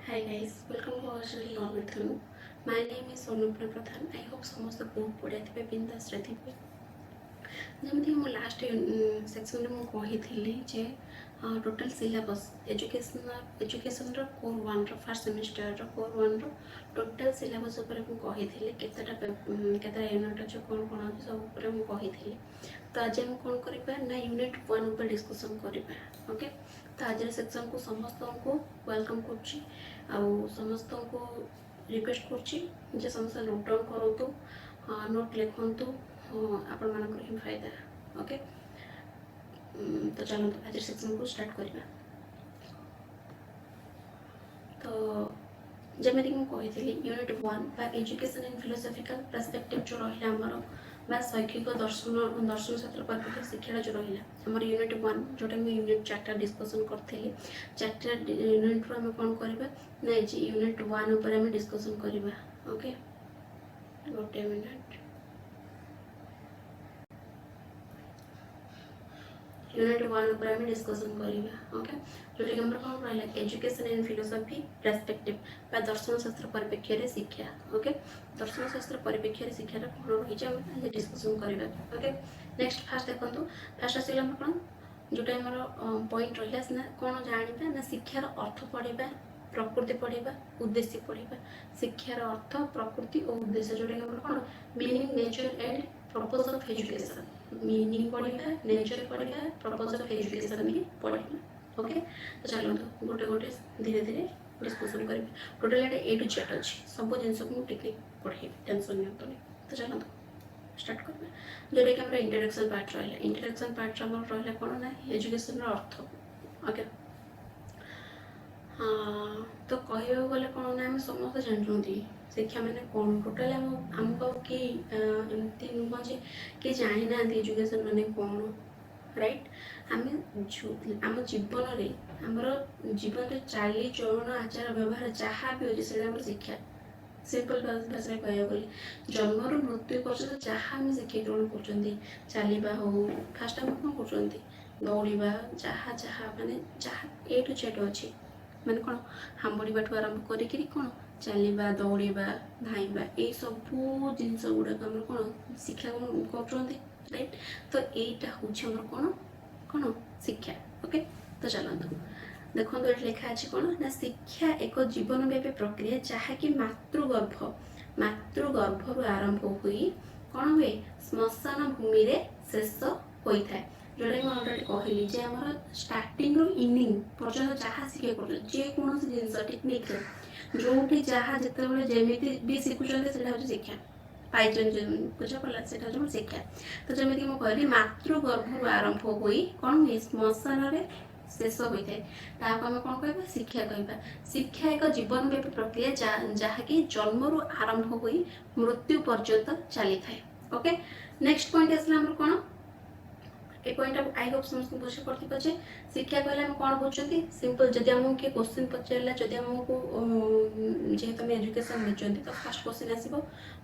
Hi guys, welcome to our channel Love with Thanu. My name is Sonupna Pradhan. I hope ସମସ୍ତେ ବହୁତ ବଢ଼ିଆ ଥିବେ, ବିନ୍ଦାସରେ ଥିବେ। ଯେମିତିକି ମୁଁ ଲାଷ୍ଟ ସେକ୍ସନରେ ମୁଁ କହିଥିଲି ଯେ ଟୋଟାଲ୍ ସିଲାବସ୍ ଏଜୁକେସନ୍ର କୋର୍ ୱାନ୍ର ଫାର୍ଷ୍ଟ ସେମିଷ୍ଟରର କୋର୍ ୱାନ୍ର ଟୋଟାଲ୍ ସିଲାବସ୍ ଉପରେ ମୁଁ କହିଥିଲି କେତେଟା ୟୁନିଟ୍ ଅଛି, କ'ଣ ଅଛି ସବୁ ଉପରେ ମୁଁ କହିଥିଲି। ତ ଆଜି ଆମେ କ'ଣ କରିବା ନା ୟୁନିଟ୍ 1 ଉପରେ ଡିସ୍କସନ୍ କରିବା। ଓକେ, ତ ଆଜିର ସେକ୍ସନ୍କୁ ସମସ୍ତଙ୍କୁ ୱେଲକମ୍ କରୁଛି ଆଉ ସମସ୍ତଙ୍କୁ ରିକ୍ୱେଷ୍ଟ କରୁଛି ଯେ ସମସ୍ତେ ନୋଟ୍ ଡାଉନ୍ କରନ୍ତୁ, ନୋଟ୍ ଲେଖନ୍ତୁ, ଆପଣମାନଙ୍କର ହିଁ ଫାଇଦା। ଓକେ, ତ ଚାଲନ୍ତୁ ଆଜି ସେକ୍ସନ୍କୁ ଷ୍ଟାର୍ଟ କରିବା। ତ ଯେମିତିକି ମୁଁ କହିଥିଲି ୟୁନିଟ୍ 1 ବା ଏଜୁକେସନ୍ ଇନ୍ ଫିଲୋସଫିକାଲ୍ ପର୍ସପେକ୍ଟିଭ୍ ଯେଉଁ ରହିଲା ଆମର ବା ଶୈକ୍ଷିକ ଦର୍ଶନ ଶାସ୍ତ୍ର ପରିପ୍ରେକ୍ଷୀ ଶିକ୍ଷାଟା ଯେଉଁ ରହିଲା ଆମର ୟୁନିଟ୍ 1, ଯେଉଁଟା ମୁଁ ୟୁନିଟ୍ 4ଟା ଡିସ୍କସନ୍ କରିଥିଲି। 4ଟା ୟୁନିଟ୍ରୁ ଆମେ କ'ଣ କରିବା ନା ୟୁନିଟ୍ 1 ଉପରେ ଆମେ ଡିସ୍କସନ୍ କରିବା। ଓକେ, ଗୋଟେ ମିନିଟ୍। यूनिट 1 ଉପରେ ଆମେ ଡିସ୍କସନ୍ କରିବା। ଓକେ, ଯେଉଁଟାକି ଆମର କ'ଣ ରହିଲା ଏଜୁକେସନ୍ ଇନ୍ ଫିଲୋସଫି ପର୍ସପେକ୍ଟିଭ୍ ବା ଦର୍ଶନ ଶାସ୍ତ୍ର ପରିପ୍ରେକ୍ଷୀରେ ଶିକ୍ଷା। ଓକେ, ଦର୍ଶନ ଶାସ୍ତ୍ର ପରିପ୍ରେକ୍ଷୀରେ ଶିକ୍ଷାଟା କ'ଣ ରହିଛି ଆମେ ଆଜି ଡିସ୍କସନ୍ କରିବା। ଓକେ, ନେକ୍ସଟ ଫାର୍ଷ୍ଟ ଦେଖନ୍ତୁ, ଫାର୍ଷ୍ଟ ଆସିଲା ଆମର କ'ଣ ଯେଉଁଟା ଆମର ପଏଣ୍ଟ ରହିଲା ସିନା କ'ଣ ଜାଣିବା ନା ଶିକ୍ଷାର ଅର୍ଥ ପଢ଼ିବା, ପ୍ରକୃତି ପଢ଼ିବା, ଉଦ୍ଦେଶ୍ୟ ପଢ଼ିବା। ଶିକ୍ଷାର ଅର୍ଥ, ପ୍ରକୃତି ଓ ଉଦ୍ଦେଶ୍ୟ ଯେଉଁଟାକି ଆମର କ'ଣ meaning, nature and purpose of education. Meaning पढ़ा, नेचर पढ़ा, पर्पज ऑफ एजुकेशन भी पढ़ा। ओके, तो चलो गोटे गोटे धीरे धीरे डिस्कसन करेंगे। टोटल ये ए टू जेड अच्छी सब जिन को टिक पढ़ेबी, टेंशन नहीं। तो चलो स्टार्ट करवा जोटा कि हमारा इंट्रोडक्शन पार्ट रहा। इंट्रोडक्शन पार्ट रहा कौन ना एजुकेशन अर्थ। ओके, हाँ, तो कहवा गले कौन ना आम समस्त जानते शिक्षा मैंने कौन टोटाल आमको कि एमती नुह जे कि जानी ना एजुकेशन मैंने कौन, राइट। आम जीवन में आमर जीवन में चाली चलन आचार व्यवहार जहाँ भी अच्छे से शिक्षा सिंपल भाषा में कह गले जन्म रु मृत्यु पर्यटन जहाँ आम शिक्षा ग्रहण कर चलवा हो फास्ट आम कौन कर दौड़ा जहाँ जहाँ माने जहाँ ए टू जेड अच्छी माने कौन हांबड़ा आरंभ करी कौन चलवा दौड़ा धाइबा ये सबू जिन गुड़ाक आम कौन शिक्षा कर, राइट। तो यहीटा हूँ कौन कौन शिक्षा। ओके, तो चलते देखो ये लिखा अच्छे कौन ना शिक्षा एक जीवनव्यापी प्रक्रिया जहाँकि मातृगर्भर आरंभ हुई कौन हुए श्मशान भूमि रे शेष होता है। जोटा कि अलरेडी कहली जे आम स्टार्टिंग इनिंग पर्यटन जहाँ शिक्षा कर जेकोसी जिन टेक्निक जो जहाँ जिते जमी भी शिखुं से शिक्षा पाई बुझा पड़ा से शिक्षा। तो जमी मुझे कहली मातृगर्भर आरंभ हुई कौन हुए श्मशान शेष होता है ताको आम कौन कह शिक्षा कह। शिक्षा एक जीवनव्यापी प्रक्रिया जहाँकि जन्म रु आरंभ हुई मृत्यु पर्यंत चली थाए। ओके, नेक्स्ट पॉइंट आसला आम कौन ए पॉइंट आई होप समस्त बुझे पड़े जे शिक्षा कहले हम कौन बुझे सिंपल जदि आमको किए क्वेश्चन पचारा जदि आमको जेहेतु आम एजुकेशन नहीं तो फास्ट क्वेश्चन आसो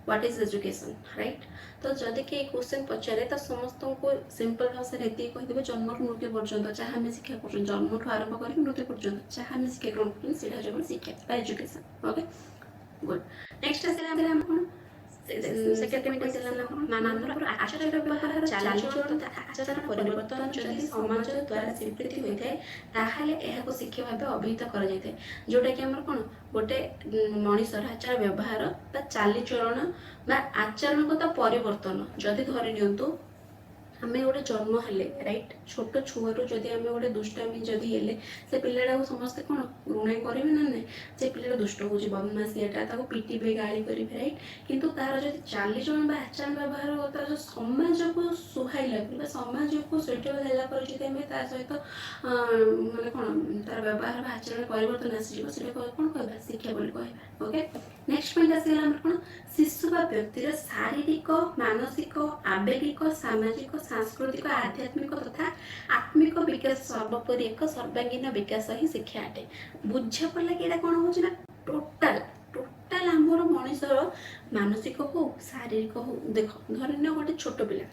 व्हाट इज एजुकेशन, राइट। तो जदि किए क्वेश्चन पचारे तो समस्त को सिंपल भाषा ये कहीदेवे जन्म मृत्यु पर्यंत जहाँ आम शिक्षा कर जन्म ठू आरंभ कर मृत्यु पर्यंत जहाँ आम शिक्षा ग्रहण कर शिक्षा एजुकेशन। Okay, good. नेक्स्ट आसला कौन सेकेंड पॉइंट मानव आचार व्यवहार चालचलन तथा आचार परिवर्तन जदि समाज द्वारा स्वीकृति होता है ताहले एहाको शिक्षा भाव अभिहित कर जाए। जोटा कि आम कौन गोटे मनीषर आचार व्यवहार बा चालीचलन बा आचरणगत परिवर्तन जदि धरी नियंतु आम गोटे जन्म हेले, राइट, छोट छुआरू जदि आम गोटे दुष्टामी जदि हेले से पिलाटा को समस्ते कौन घृणा करेंगे ना ना से पिलाटा दुष्ट हो बदमाशियाटा पिटे गाड़ी करेंगे, राइट। किंतु तार जो चालीचलन आचार व्यवहार तार जो समाज को सुहाइला समाज को सुइटेबल है सहित माने कौन तार व्यवहार आचरण परिवर्तन आसी कौन कह शिक्षा बोली कह। ओके, नेक्स्ट पॉइंट आसगला कौन शिशु बा व्यक्तिर शारीरिक मानसिक आवेगिक सामाजिक सांस्कृतिक आध्यात्मिक तथा आत्मिक विकास सर्वोपरि एक सर्वांगीन विकास ही शिक्षा अटे। बुझा पड़ा कि कौन हो टोटाल टोटाल आमर मनीषर मानसिक हो शारीरिक हो देख धरन गोटे छोट पिला,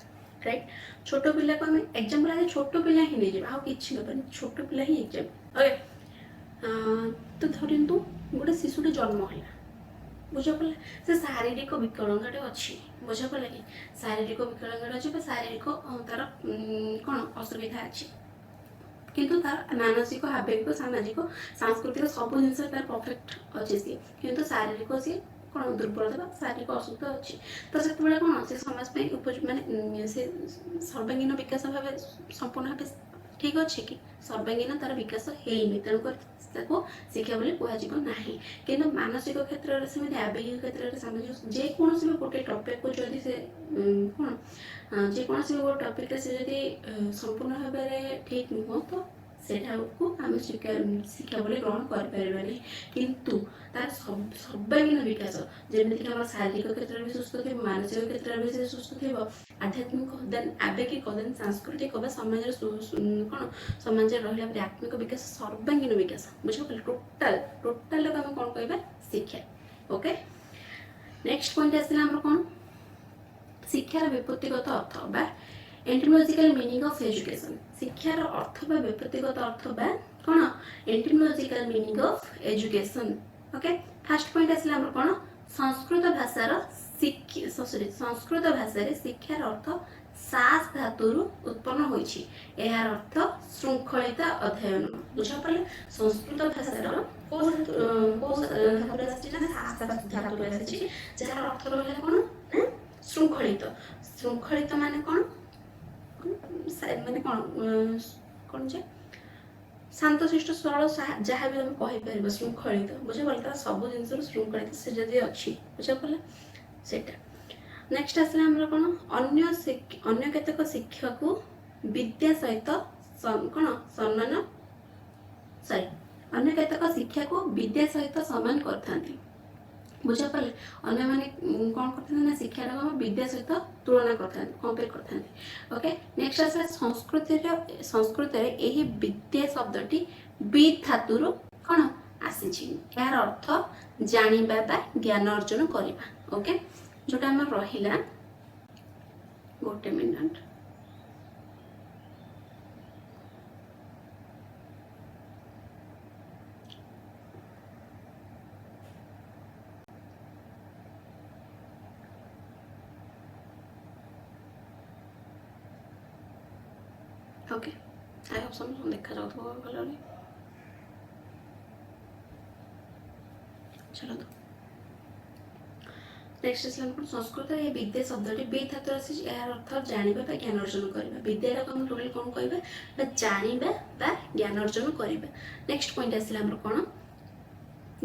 राइट, छोट पिला को आम एग्जाम्पल आज छोट पिला ही नहीं जाए आ कि छोट पिला ही एग्जाम। ओके, तो धरतु गोटे शिशुटे जन्म है बुझ पड़ा से शारीरिक विकलांगटे अच्छी बुझ पड़ा कि शारीरिक विकलांगटे अच्छे शारीरिक तार कौन असुविधा अच्छी किंतु तार मानसिक आवेगिक सामाजिक सांस्कृतिक सब जिन तार परफेक्ट अच्छे सी किंतु शारीरिक सी कौन दुर्बलता शारीरिक असुख अच्छी तो से कौन से समाज मानने से सर्वांगीन विकास भाव संपूर्ण भाव ठीक अच्छे कि सर्वांगीन तार विकास होनी तेणुक शिक्षा बोली कहना कि मानसिक क्षेत्र में आवेगिक क्षेत्र में सामाजिक जेकोसी भी गोटे टपिक को जदि से कौन जेकोसी भी गोटे टपिक से जदि संपूर्ण भाव में ठीक नुह तो सेठाको आम शिक्षा बोली ग्रहण करें किंतु तार सर्वांगीन विकास जमीक आम शारीरिक क्षेत्र में सुस्थ थे मानसिक क्षेत्र में से सुस्थ थे आध्यात्मिक देन आवेगिक देन सांस्कृतिक समाज कौन समाज रहा आत्मिक विकास सर्वांगीन विकास बुझ टोटाल टोटाल आम कौन कह शिक्षा ओके नेक्स्ट पॉइंट आसला कौन शिक्षार व्युत्पत्तिगत अर्थ बा एंटिमोलॉजिकल मीनिंग ऑफ एजुकेशन शिक्षार अर्थ बा व्युत्पत्तिगत अर्थ बा कौन etymological meaning of education okay first point आसला कौन संस्कृत भाषार संस्कृत भाषा शिक्षार अर्थ सास धातुरु उत्पन्न होइछि एहार अर्थ श्रृंखलित अध्ययन बुझ पड़े संस्कृत भाषार जार अर्थ रहा कौन श्रृंखलित श्रृंखलित माने कौन माने कौन कौन जे शांतशिष्ट सरल जहाँ भी आम कहीपर श्रृंखलित बुझ पड़ा सब जिन श्रृंखलित से जदि अच्छी बुझ पड़ा सेटा नेक्स्ट आसला आमर कौन अन्य केतक शिक्षा को विद्या सहित कौन सम्मान सॉरी अन्य केतक शिक्षा को विद्या सहित सम्मान करथांती बुझा पाले अन्य माने कौन करथांती ना शिक्षा को विद्या सहित तुलना करथांती कंपेयर करथांती ओके नेक्स्ट आसला संस्कृत रे एही विद्या शब्दटी विद धातुरु कौन आसीछि यार अर्थ जानिबा बा ज्ञान अर्जन करिबा ओके जोटा आम रहा गोटे मिनट ओके आई होप समझ देखा जाऊँ भल चलो तो नेक्स्ट संस्कृत ये विद्या शब्दटी विद धातु आसी यार अर्थ जानिबा बा ज्ञान अर्जन करबा विद्यार हम टोटल कौन कहबा जानिबा बा ज्ञान अर्जन करबा नेक्स्ट पॉइंट आसिला हमर कोन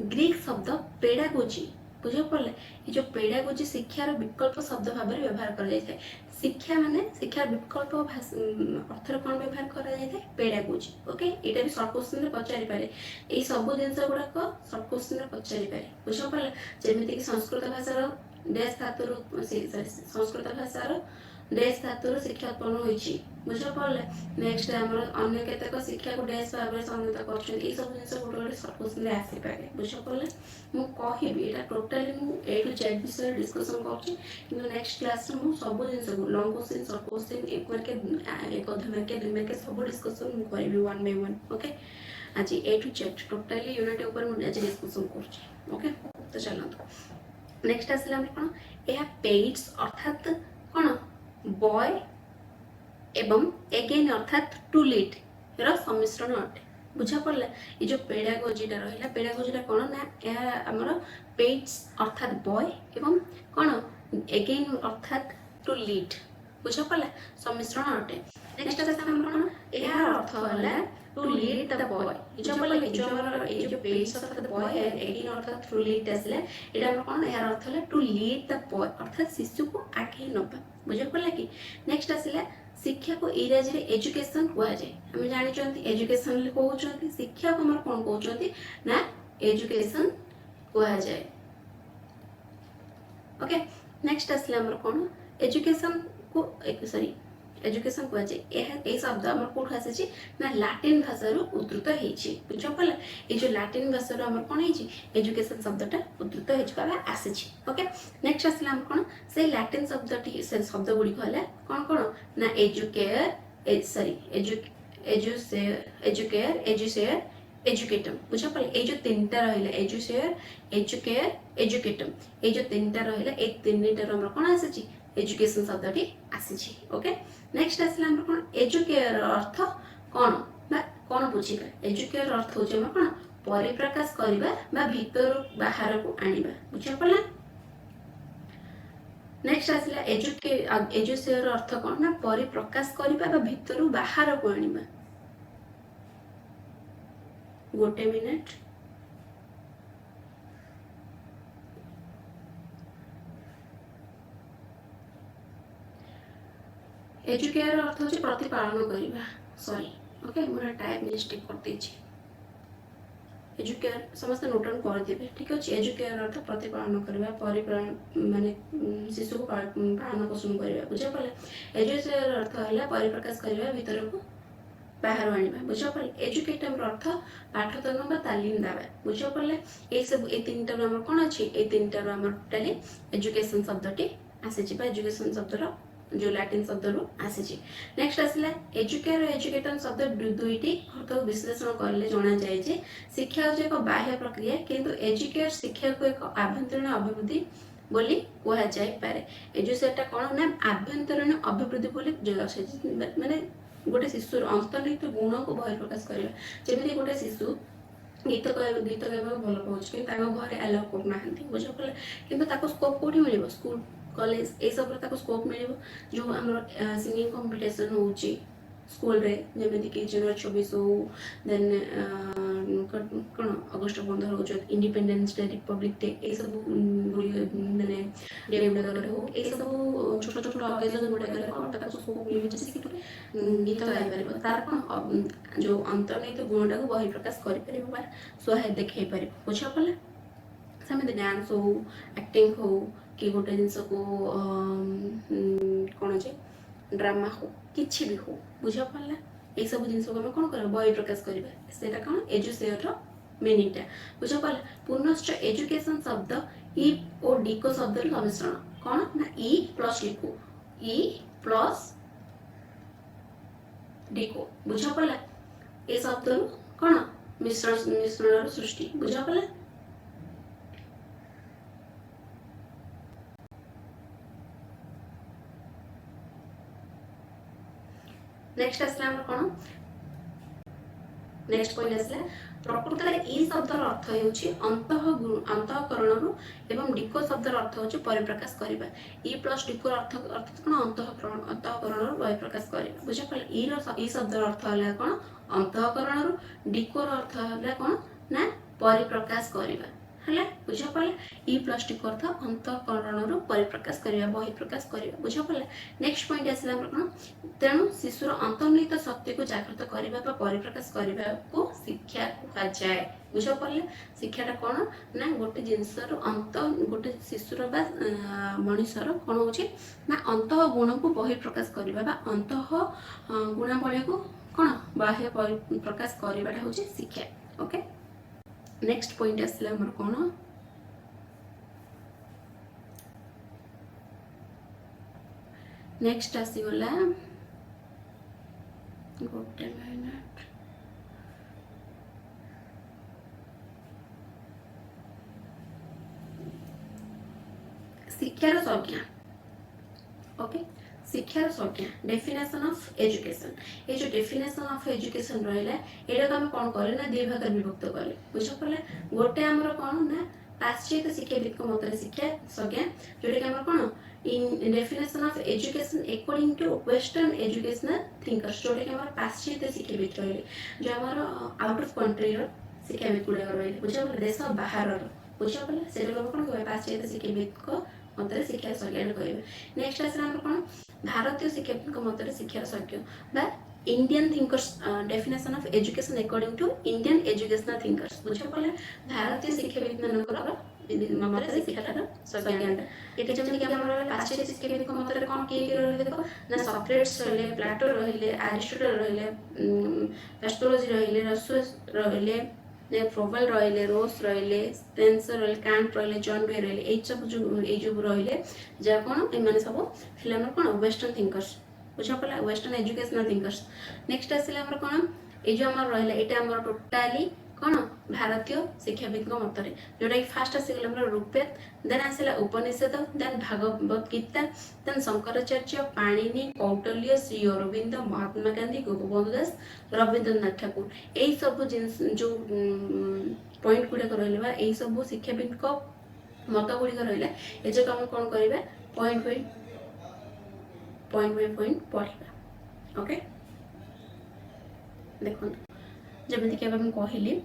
ग्रीक शब्द पेडागोजी बुझ पड़े ये जो पेडागोजी शिक्षार विकल्प शब्द भाव में व्यवहार कर जाए शिक्षा माने शिक्षार विकल्प अर्थर कौन व्यवहार कर पेडागोजी ओके यहाँ भी सर्ट क्वेश्चन पचारि पारे ये सब जिन गुड़ाक सर्ट क्वेश्चन पचारि पारे बुझ पड़ा जमीक संस्कृत भाषार डैश धातुर संस्कृत भाषार डैश धातुर शिक्षा उत्पन्न होइछि बुझ पड़े नेक्स्ट आमर अन्य केतक शिक्षा को डैश भाव में संहिता कर सब जिन गोटे गोटे सर्ट क्वेश्चन आसी पारे बुझ पड़े मुझे कहबी यहाँ टोटाली मुझे ए टू जेड विषय डिस्कसन कर नेक्स्ट क्लास में मुझे सब जिन लंग क्वेश्चन सर्ट क्वेश्चन एक मार्के एक अध मार्के 2 मार्के सब डिस्कसन करी 1 बाय 1 ओके आज ए टू जेड टोटाली यूनिट ऊपर मुझे आज डिस्कसन कर ओके तो चलते नेक्स्ट आसला कौन यह पेड्स अर्थात कौन बॉय एवं एगेन अर्थात टू लीड र सम्मिश्रण अटे बुझा पड़ला ये जो पेडागोजीटा रहा पेडागोजीटा कौन ना यह आमर पेड्स अर्थात बॉय एवं कौन एगेन अर्थात टू लीड बुझा पड़ला सम्मिश्रण अटे नेक्स्ट कौन यह अर्थ है टू लीड द बॉय जो पड़ला जो हमर ये जो पेड्स अर्थात बॉय एगेन अर्थात टू लीड आसला एटा हमर कौन यार अर्थ है टू लीड द बॉय अर्थात शिशु को आगे नबा बुझा पड़ला कि नेक्स्ट आसला शिक्षा को इंग्राजी एजुकेशन कहुए आम जानी एजुकेशन कहते शिक्षा को आम कौन कहते ना एजुकेशन कहुए ओके नेक्स्ट आसला आम कौन एजुकेशन को सॉरी एजुकेशन कहुए यह शब्द आम कौट आसी ना लाटिन भाषार उद्धृत होती बुझ पड़ा ये जो लाटिन भाषार आम कौन है एजुकेशन शब्दटा उद्धृत आसी ओके नेक्स्ट आसला आम कौन से लाटिन शब्दटी से शब्द गुड़िक है कौन कौन ना एजुकेयर सॉरी एजुकेयर एजुसेयर एजुकेटम बुझा पड़े ये जो तीन टा रहिला एजुसेयर एजुकेयर एजुकेटम ये जो तीन टा रहिला ए तीन टा हमर कोन आसी छी एजुकेशन शब्दटी आसी छी ओके नेक्स्ट आसला हमर कोन एजुकेयर अर्थ कोन बा कोन बुझिबा एजुकेयर अर्थ हो जे कोन परिप्रकाश करिबा बा भीतर बाहर को आनिबा बुझा पड़ला नेक्स्ट आसला एजुसेयर अर्थ कोन ना परिप्रकाश करिबा बा भीतर बाहर को आनिबा गोटे मिनिट एजुकेयर अर्थ होचे प्रतिपालन करिबा sorry okay more type mistake कर देछि एजुकेयर समस्त नोट डाउन कर देबे ठीक अछि एजुकेयर अर्थ प्रतिपालन करिबा परिपालन माने शिशु को पालन पोषण करिबा बुझा पड़े एजुकेयर अर्थ हला परिप्रकाश करिबा भीतर को बाहर आनिबा बुझा पड़े एजुकेटम अर्थ पाठदान बा तालीम देबा बुझा पड़े ए सब ए तीन टा हमर कोन अछि ए तीन टा हमर टोटली एजुकेशन शब्दटी आसे छी बा एजुकेशन शब्दर जो लैटिन शब्द रो आसे छी नेक्स्ट आसला एजुकेयर और एजुकेटन शब्द दुईटी अर्थ विश्लेषण करले जणा जाय जे शिक्षा हो एक बाह्य प्रक्रिया किंतु एजुकेयर शिक्षा को एक आभ्यंतरीण अभिवृद्धि बोली कहा जाय पारे एजुसेटा कोन ना आभ्यंतरीण अभिवृद्धि बोली माने गोटे शिशुर अंतर्निहित गुण को बहिः प्रकाश करबा जेमिति गोटे शिशु गीत गाइबा भल पाउछ कि ताको घरे अलाउ करना हंती बुझा पड़े किंतु ताको स्कोप कोठी मिलिबो स्कूल कॉलेज ए सब रे ताको स्कोप मिलिबो जो हमर सिंगिंग कंपटीशन होउची स्कूल रे जेमिति कि जनवरी 24 हो देन कोन अगस्त 15 हो जो इंडिपेंडेंस डे रिपब्लिक डे ए सब माने डे गुडा हो ए सब छोट छोट ऑर्गेनाइजेशन गुडा करे कोन ताको स्कोप मिलिबो जे कि गीत गाइ परिबो तार कोन जो अंतर्निहित गुणटा को बहिः प्रकाश करि परिबो बा सहाय देखै परिबो बुझा पड़ला समिति डांस हो एक्टिंग हो कि गोटे जिनस को कौन जे ड्रामा हो किछि भी हो बुझा पड़ला ए सब जिनस को हम कोन कर बहिः प्रकाश करबा सेटा कोन एजुसेयर रो मीनिंग टा बुझा पड़ला पुनश्च एजुकेशन शब्द ई और डी को शब्द रो सम्मिश्रण कोन ना ई प्लस डी को ई प्लस डी को बुझा पड़ला ए शब्द रो कोन मिश्रण रो सृष्टि बुझा पड़ला नेक्स्ट आसला हमर कोन नेक्स्ट पॉइंट आसला प्रकृत रे ई शब्द रो अर्थ हेउची अंतःकरण एवं डिको शब्द रो अर्थ होची परिप्रकाश करिबा ई प्लस डिको अर्थ कोन अंतःकरण रो परिप्रकाश करिबा बुझा पड़े ई शब्द रो अर्थ हला कोन अंतःकरण रो डिको रो अर्थ हला कोन ना परिप्रकाश करिबा हला बुझा पड़े ई प्लस डिको अर्थ अंतःकरण रो परिप्रकाश करिबा बहिः प्रकाश करिबा बुझा पड़े नेक्स्ट पॉइंट आसला हमर कोन तेणु शिशुर अंतर्निहित शक्ति को जागृत करबा बा परिप्रकाश करबा को शिक्षा कहा जाए बुझा पड़े शिक्षाटा कोन ना गोटे जिनसर अंत गोटे शिशुर बा मनुष्यर कोन होची ना अंतः गुण को बहिः प्रकाश करबा बा अंतः गुणावली को कोन बाह्य प्रकाश करबाटा होची शिक्षा ओके नेक्स्ट पॉइंट आसला हमर कोन नेक्स्ट आसी गला गोटे मिनिट शिक्षार संज्ञा ओके शिक्षार संज्ञा डेफिनेशन ऑफ एजुकेशन ये जो डेफिनेशन ऑफ एजुकेशन रहला एटा हम कोन करे ना दुई भाग विभक्त करे बुझा पड़े गोटे हमर कोन ना पाश्चात्य शिक्षाविद को मत शिक्षा संज्ञा जोटा कि हमर कोन in definition of education according to western educational thinkers जोटा कि हमारा पाश्चात्य शिक्षाविद रहिले जो हमारा आउट ऑफ कंट्री रो शिक्षाविद गुडा रहिले बुझा पड़े देश बाहर रो बुझा पड़े सेटा लोग कोन कहबे पाश्चात्य शिक्षाविद को मतरे शिक्षा संज्ञा कहबे नेक्स्ट आसला हम कोन भारतीय शिक्षाविद को मतरे शिक्षा संज्ञा बा Indian thinkers definition of education according to Indian educational thinkers बुझा पड़े भारतीय शिक्षाविद मानकर ममरे शिक्षार संज्ञाटा एटा जेमि कि हमर पाश्चात्य शिक्षाविद को मतरे कोन के रहले देखो ना सॉक्रेटिस रहले प्लेटो रहले अरिस्टोटल रहले एस्ट्रोलॉजी रहले रसोस रहले ने फ्रोबल रहले रोस रहले स्पेंसर रहले कांट रहले जॉन डे रहले ए सब जो रहले जा कोन ए माने सब फिल्म कोन वेस्टर्न थिंकर्स बुझा पड़ला वेस्टर्न एजुकेशनल थिंकर्स नेक्स्ट आसला हमर कोन ए जो हमर रहले एटा हमर टोटली कौन भारतीय शिक्षाविद मतरे जोटा कि फास्ट आसीगला ऋग्वेद, देन आसला उपनिषद, देन भागवत गीता, देन शंकराचार्य, पाणिनि, कौटिल्य, श्री अरविंद, महात्मा गांधी, गोपबंधु दास, रवींद्रनाथ ठाकुर यही सब जिनस जो पॉइंट गुड़ाक रहा यही सब शिक्षाविद मत गुड़िक रहा ये जो आम कौन करवा पॉइंट बाय पॉइंट पढ़ा। ओके देखो जमीक कहली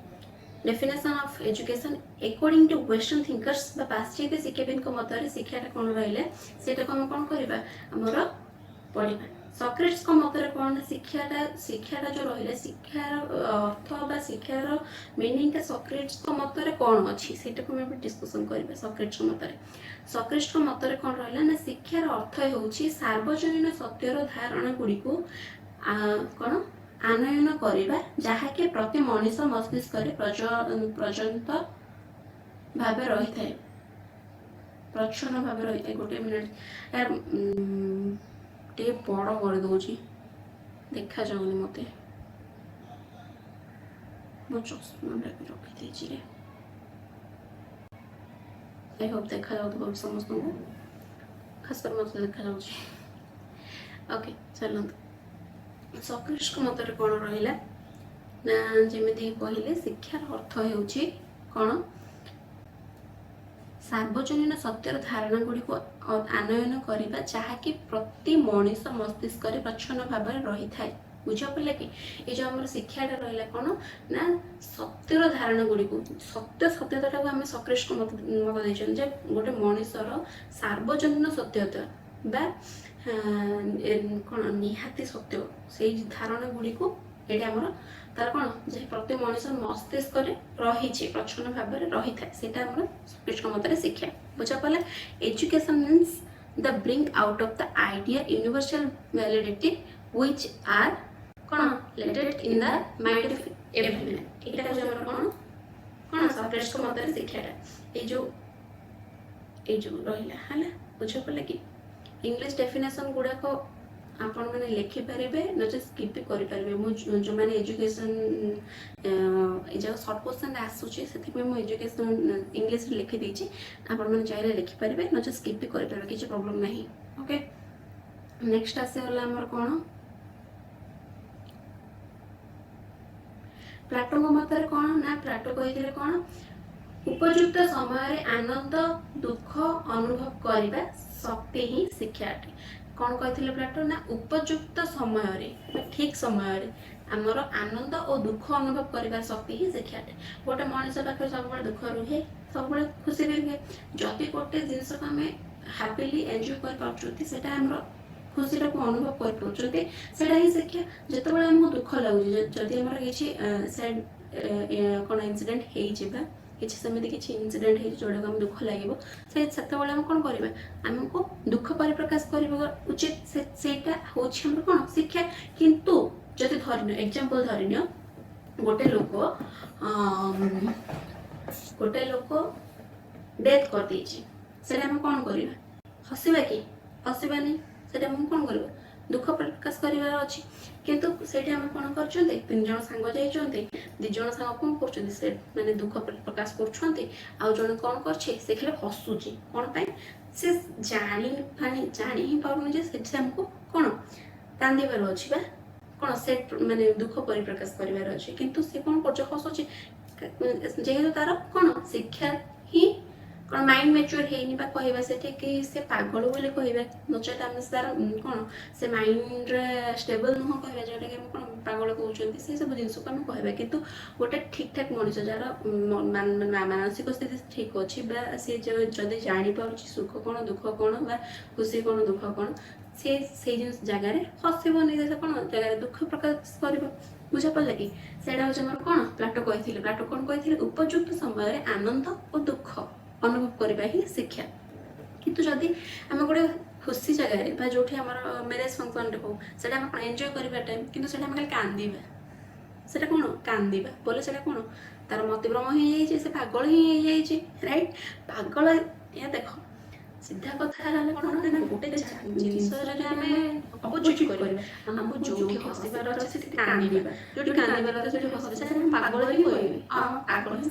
definition of education according to western thinkers पाश्चात्य शिक्षाविद मतरे शिक्षाटा कौन रहा सेटा को कौन करवा आमर पढ़ा। सॉक्रेट्स को मतरे कौन शिक्षाटा जो रहा शिक्षार अर्थ बा शिक्षार मीनिंगटा सॉक्रेट्स को मतरे कौन अच्छी सेटा को हम डिस्कशन करबा। सॉक्रेट्स को मतरे कौन रहा ना शिक्षार अर्थ होउछि सार्वजनीन सत्यर धारणा गुड़ी को कौन आनयन करिबा जहाँकि प्रति मनीष मस्तिष्क पर्यंत भाव रही थाए प्रच्छन्न भाव रही थाए। गोटे मिनिट यार टे बड़ कर दूची देखा जाऊनी मते मो चश्माटा भी रखी देछि रे आई होप देखा जाऊ समस्त को खासकर मत देखा जाउछि। ओके चलो सॉक्रेट्स को मतरे कौन रहा ना जमी कहले शिक्षार अर्थ होउछि कौन सार्वजनीन सत्यर धारणा गुड़ी को आनयन करने जहाँकि प्रति मनीष मस्तिष्क प्रच्छन्न भाव रही थाए। बुझ पड़े कि ये जो आम शिक्षाटा रहा कौन ना सत्यर धारणा गुड़ी को सत्यता आम सॉक्रेट्स को मत देते गोटे मनीषर सार्वजनीन सत्यता बा कौन निहाती सत्य से धारणा गुड़ी को ये आमर तार कौन जे प्रति मनीष मस्तिष्क रही प्रच्छन्न भाव रही था सेटा आमर सॉक्रेट्स मतरे शिक्षा। बुझा पड़े education means the bring out of the idea universal validity which are कौन latent in the mind of everyone. एटा जो आमर कौन कौन सॉक्रेट्स को मतरे शिक्षाटा ये जो रहा है। बुझा पड़े कि इंग्लिश डेफिनेशन गुड़ाक आपण मैंने लिखिपारे न स्किप भी करें जो मैंने एजुकेशन जो सर्ट क्वेश्चन आसूची से मुझे एजुकेशन इंग्लिश लिखिदी आपण मैंने चाहिए लिखिपारे न स्किप भी करें किसी प्रॉब्लम नहीं। ओके नेक्स्ट आसीगला आमर कौन प्लाटो मतरे कौन ना प्लाटो कही कौन उपयुक्त समय आनंद दुख अनुभव करने शक्ति ही शिक्षा अटे। कौन कहते प्लाटो ना उपयुक्त समय ठीक समय आमर आनंद और दुख अनुभव करने शक्ति ही शिक्षा अटे। गोटे मनीष पाखे सब दुख रुहे सब खुशी भी रुहे जदि गोटे जिनस को आम हापिली एंजॉय कर खुशी को अनुभव कर ही शिक्षा। जिते बड़े आमको दुख लगुच जदि आम किसी कौन इनसीडेंट हो किसी सेमती किसी इनसीडेंट हो जोड़ा आम दुख लगे से कौन करवा आमको दुख परिप्रकाश करने उचित सेटा हूँ कौन शिक्षा। किंतु जदि धरन एग्जांपल धरन गोटे लोक डेथ कर देना कौन करवा हसवा कि हसवानी से कौन कर दुख प्रकाश करार अच्छी किंतु से कौन कर तीन जन सांग जाइए दिज सांग कौन कर मैंने दुख प्रकाश कर जन कौन कर खाली हसुची कौन से जानी ही पारे से आमको कौन कांदार अच्छी कौन से मैंने दुख परिप्रकाश करार अच्छे किंतु से कौन कर हसुची जेहेतु तार कौन शिक्षा ही कौन माइंड मैच्योर है कहवा से कि से पागल बोले कहवा नचेत आम तार कौन से माइंड स्टेबल नुह कहवा जोटा कि कौन पागल कहते से सब जिन को आम कहवा किंतु गोटे ठीक ठाक मनीष जार मानसिक स्थिति ठीक अच्छी सी जदि जापर सुख कौन दुख कौन बा खुशी कौन दुख कौन से जगार हसबनी कौन जगह दुख प्रकाश कर बुझा पड़े कि सेटा हूँ आम कौन प्लाटो कौन कही उपयुक्त समय आनंद और दुख अनुभव करने ही शिक्षा। किंतु जदि आम गोटे खुशी जगह जो मैरेज फंक्शन हो से एंजॉय करवा टाइम किंतु से खाली कांदा से कौन कांदा बोले से कौन तार मतिभ्रम हो से पागल ही राइट पागल या देख सीधा कथा ହେଲା କ'ଣ ନା ଗୋଟେ ଜିନିଷ ଯଦି ଆମେ ଅପୋଜିଟ୍ କରିବା ଆମକୁ ଯୋଉଠି ହସିବାର ଅଛି ସେଠି କାନ୍ଦିବା, ଯୋଉଠି କାନ୍ଦିବାର ଅଛି ସେଠି ହସିବା, ସେଟା ଆମେ ପାଗଳ ହିଁ କହିବେ, ଆଉ ପାଗଳ ହିଁ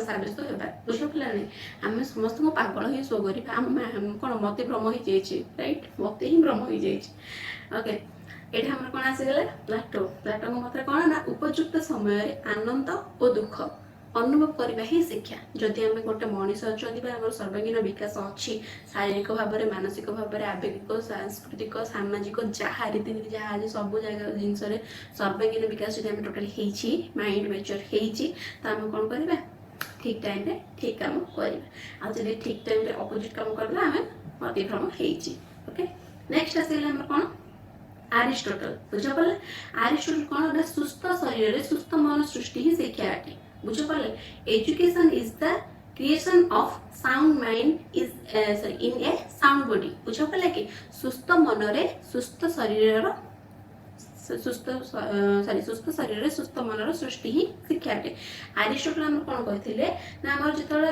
ସାବ୍ୟସ୍ତ ହେବା। ବୁଝିପାରିଲା ନାହିଁ? ଆମେ ସମସ୍ତଙ୍କୁ ପାଗଳ ହିଁ ଶୋ କରିବା। କ'ଣ ମତେ ଭ୍ରମ ହେଇଯାଇଛି, ରାଇଟ୍? ମତେ ହିଁ ଭ୍ରମ ହେଇଯାଇଛି। ଓକେ, ଏଇଟା ଆମର କ'ଣ ଆସିଗଲା? ପ୍ଲାଟୋଙ୍କ ମତରେ କ'ଣ ନା ଉପଯୁକ୍ତ ସମୟରେ ଆନନ୍ଦ ଓ ଦୁଃଖ ଅନୁଭବ କରିବା ହିଁ ଶିକ୍ଷା। ଯଦି ଆମେ ଗୋଟେ ମଣିଷ ଅଛନ୍ତି ବା ଆମର ସର୍ବାଙ୍ଗୀନ ବିକାଶ ଅଛି, ଶାରୀରିକ ଭାବରେ, ମାନସିକ ଭାବରେ, ଆବେଗିକ, ସାଂସ୍କୃତିକ, ସାମାଜିକ, ଯାହା ରୀତିନୀତି ଯାହା ଅଛି ସବୁ ଜାଗା ଜିନିଷରେ ସର୍ବାଙ୍ଗୀନ ବିକାଶ ଯଦି ଆମେ ଟୋଟାଲି ହେଇଛି, ମାଇଣ୍ଡ ମ୍ୟାଚୁର ହେଇଛି, ତ ଆମେ କ'ଣ କରିବା? ଠିକ୍ ଟାଇମ୍ରେ ଠିକ୍ କାମ କରିବା। ଆଉ ଯଦି ଠିକ୍ ଟାଇମ୍ରେ ଅପୋଜିଟ୍ କାମ କରିବା ଆମେ ଅତିଭ୍ରମ ହେଇଛି। ଓକେ, ନେକ୍ସଟ ଆସିଗଲା ଆମର କ'ଣ? ଆରିଷ୍ଟଟଲ। ବୁଝିପାରିଲେ? ଆରିଷ୍ଟଟଲ କ'ଣ ନା ସୁସ୍ଥ ଶରୀରରେ ସୁସ୍ଥ ମନ ସୃଷ୍ଟି ହିଁ ଶିକ୍ଷା ଅଟେ। ବୁଝିପାରିଲେ? Education is the creation of sound mind in a sound body. ବୁଝିପାରିଲେ କି? ସୁସ୍ଥ ମନରେ ସୁସ୍ଥ ଶରୀରର ସୁସ୍ଥ ଶରୀରରେ ସୁସ୍ଥ ମନର ସୃଷ୍ଟି ହିଁ ଶିକ୍ଷା ଅଟେ। ଆରିଷ୍ଟଟଲ ଆମର କ'ଣ କହିଥିଲେ ନା ଆମର ଯେତେବେଳେ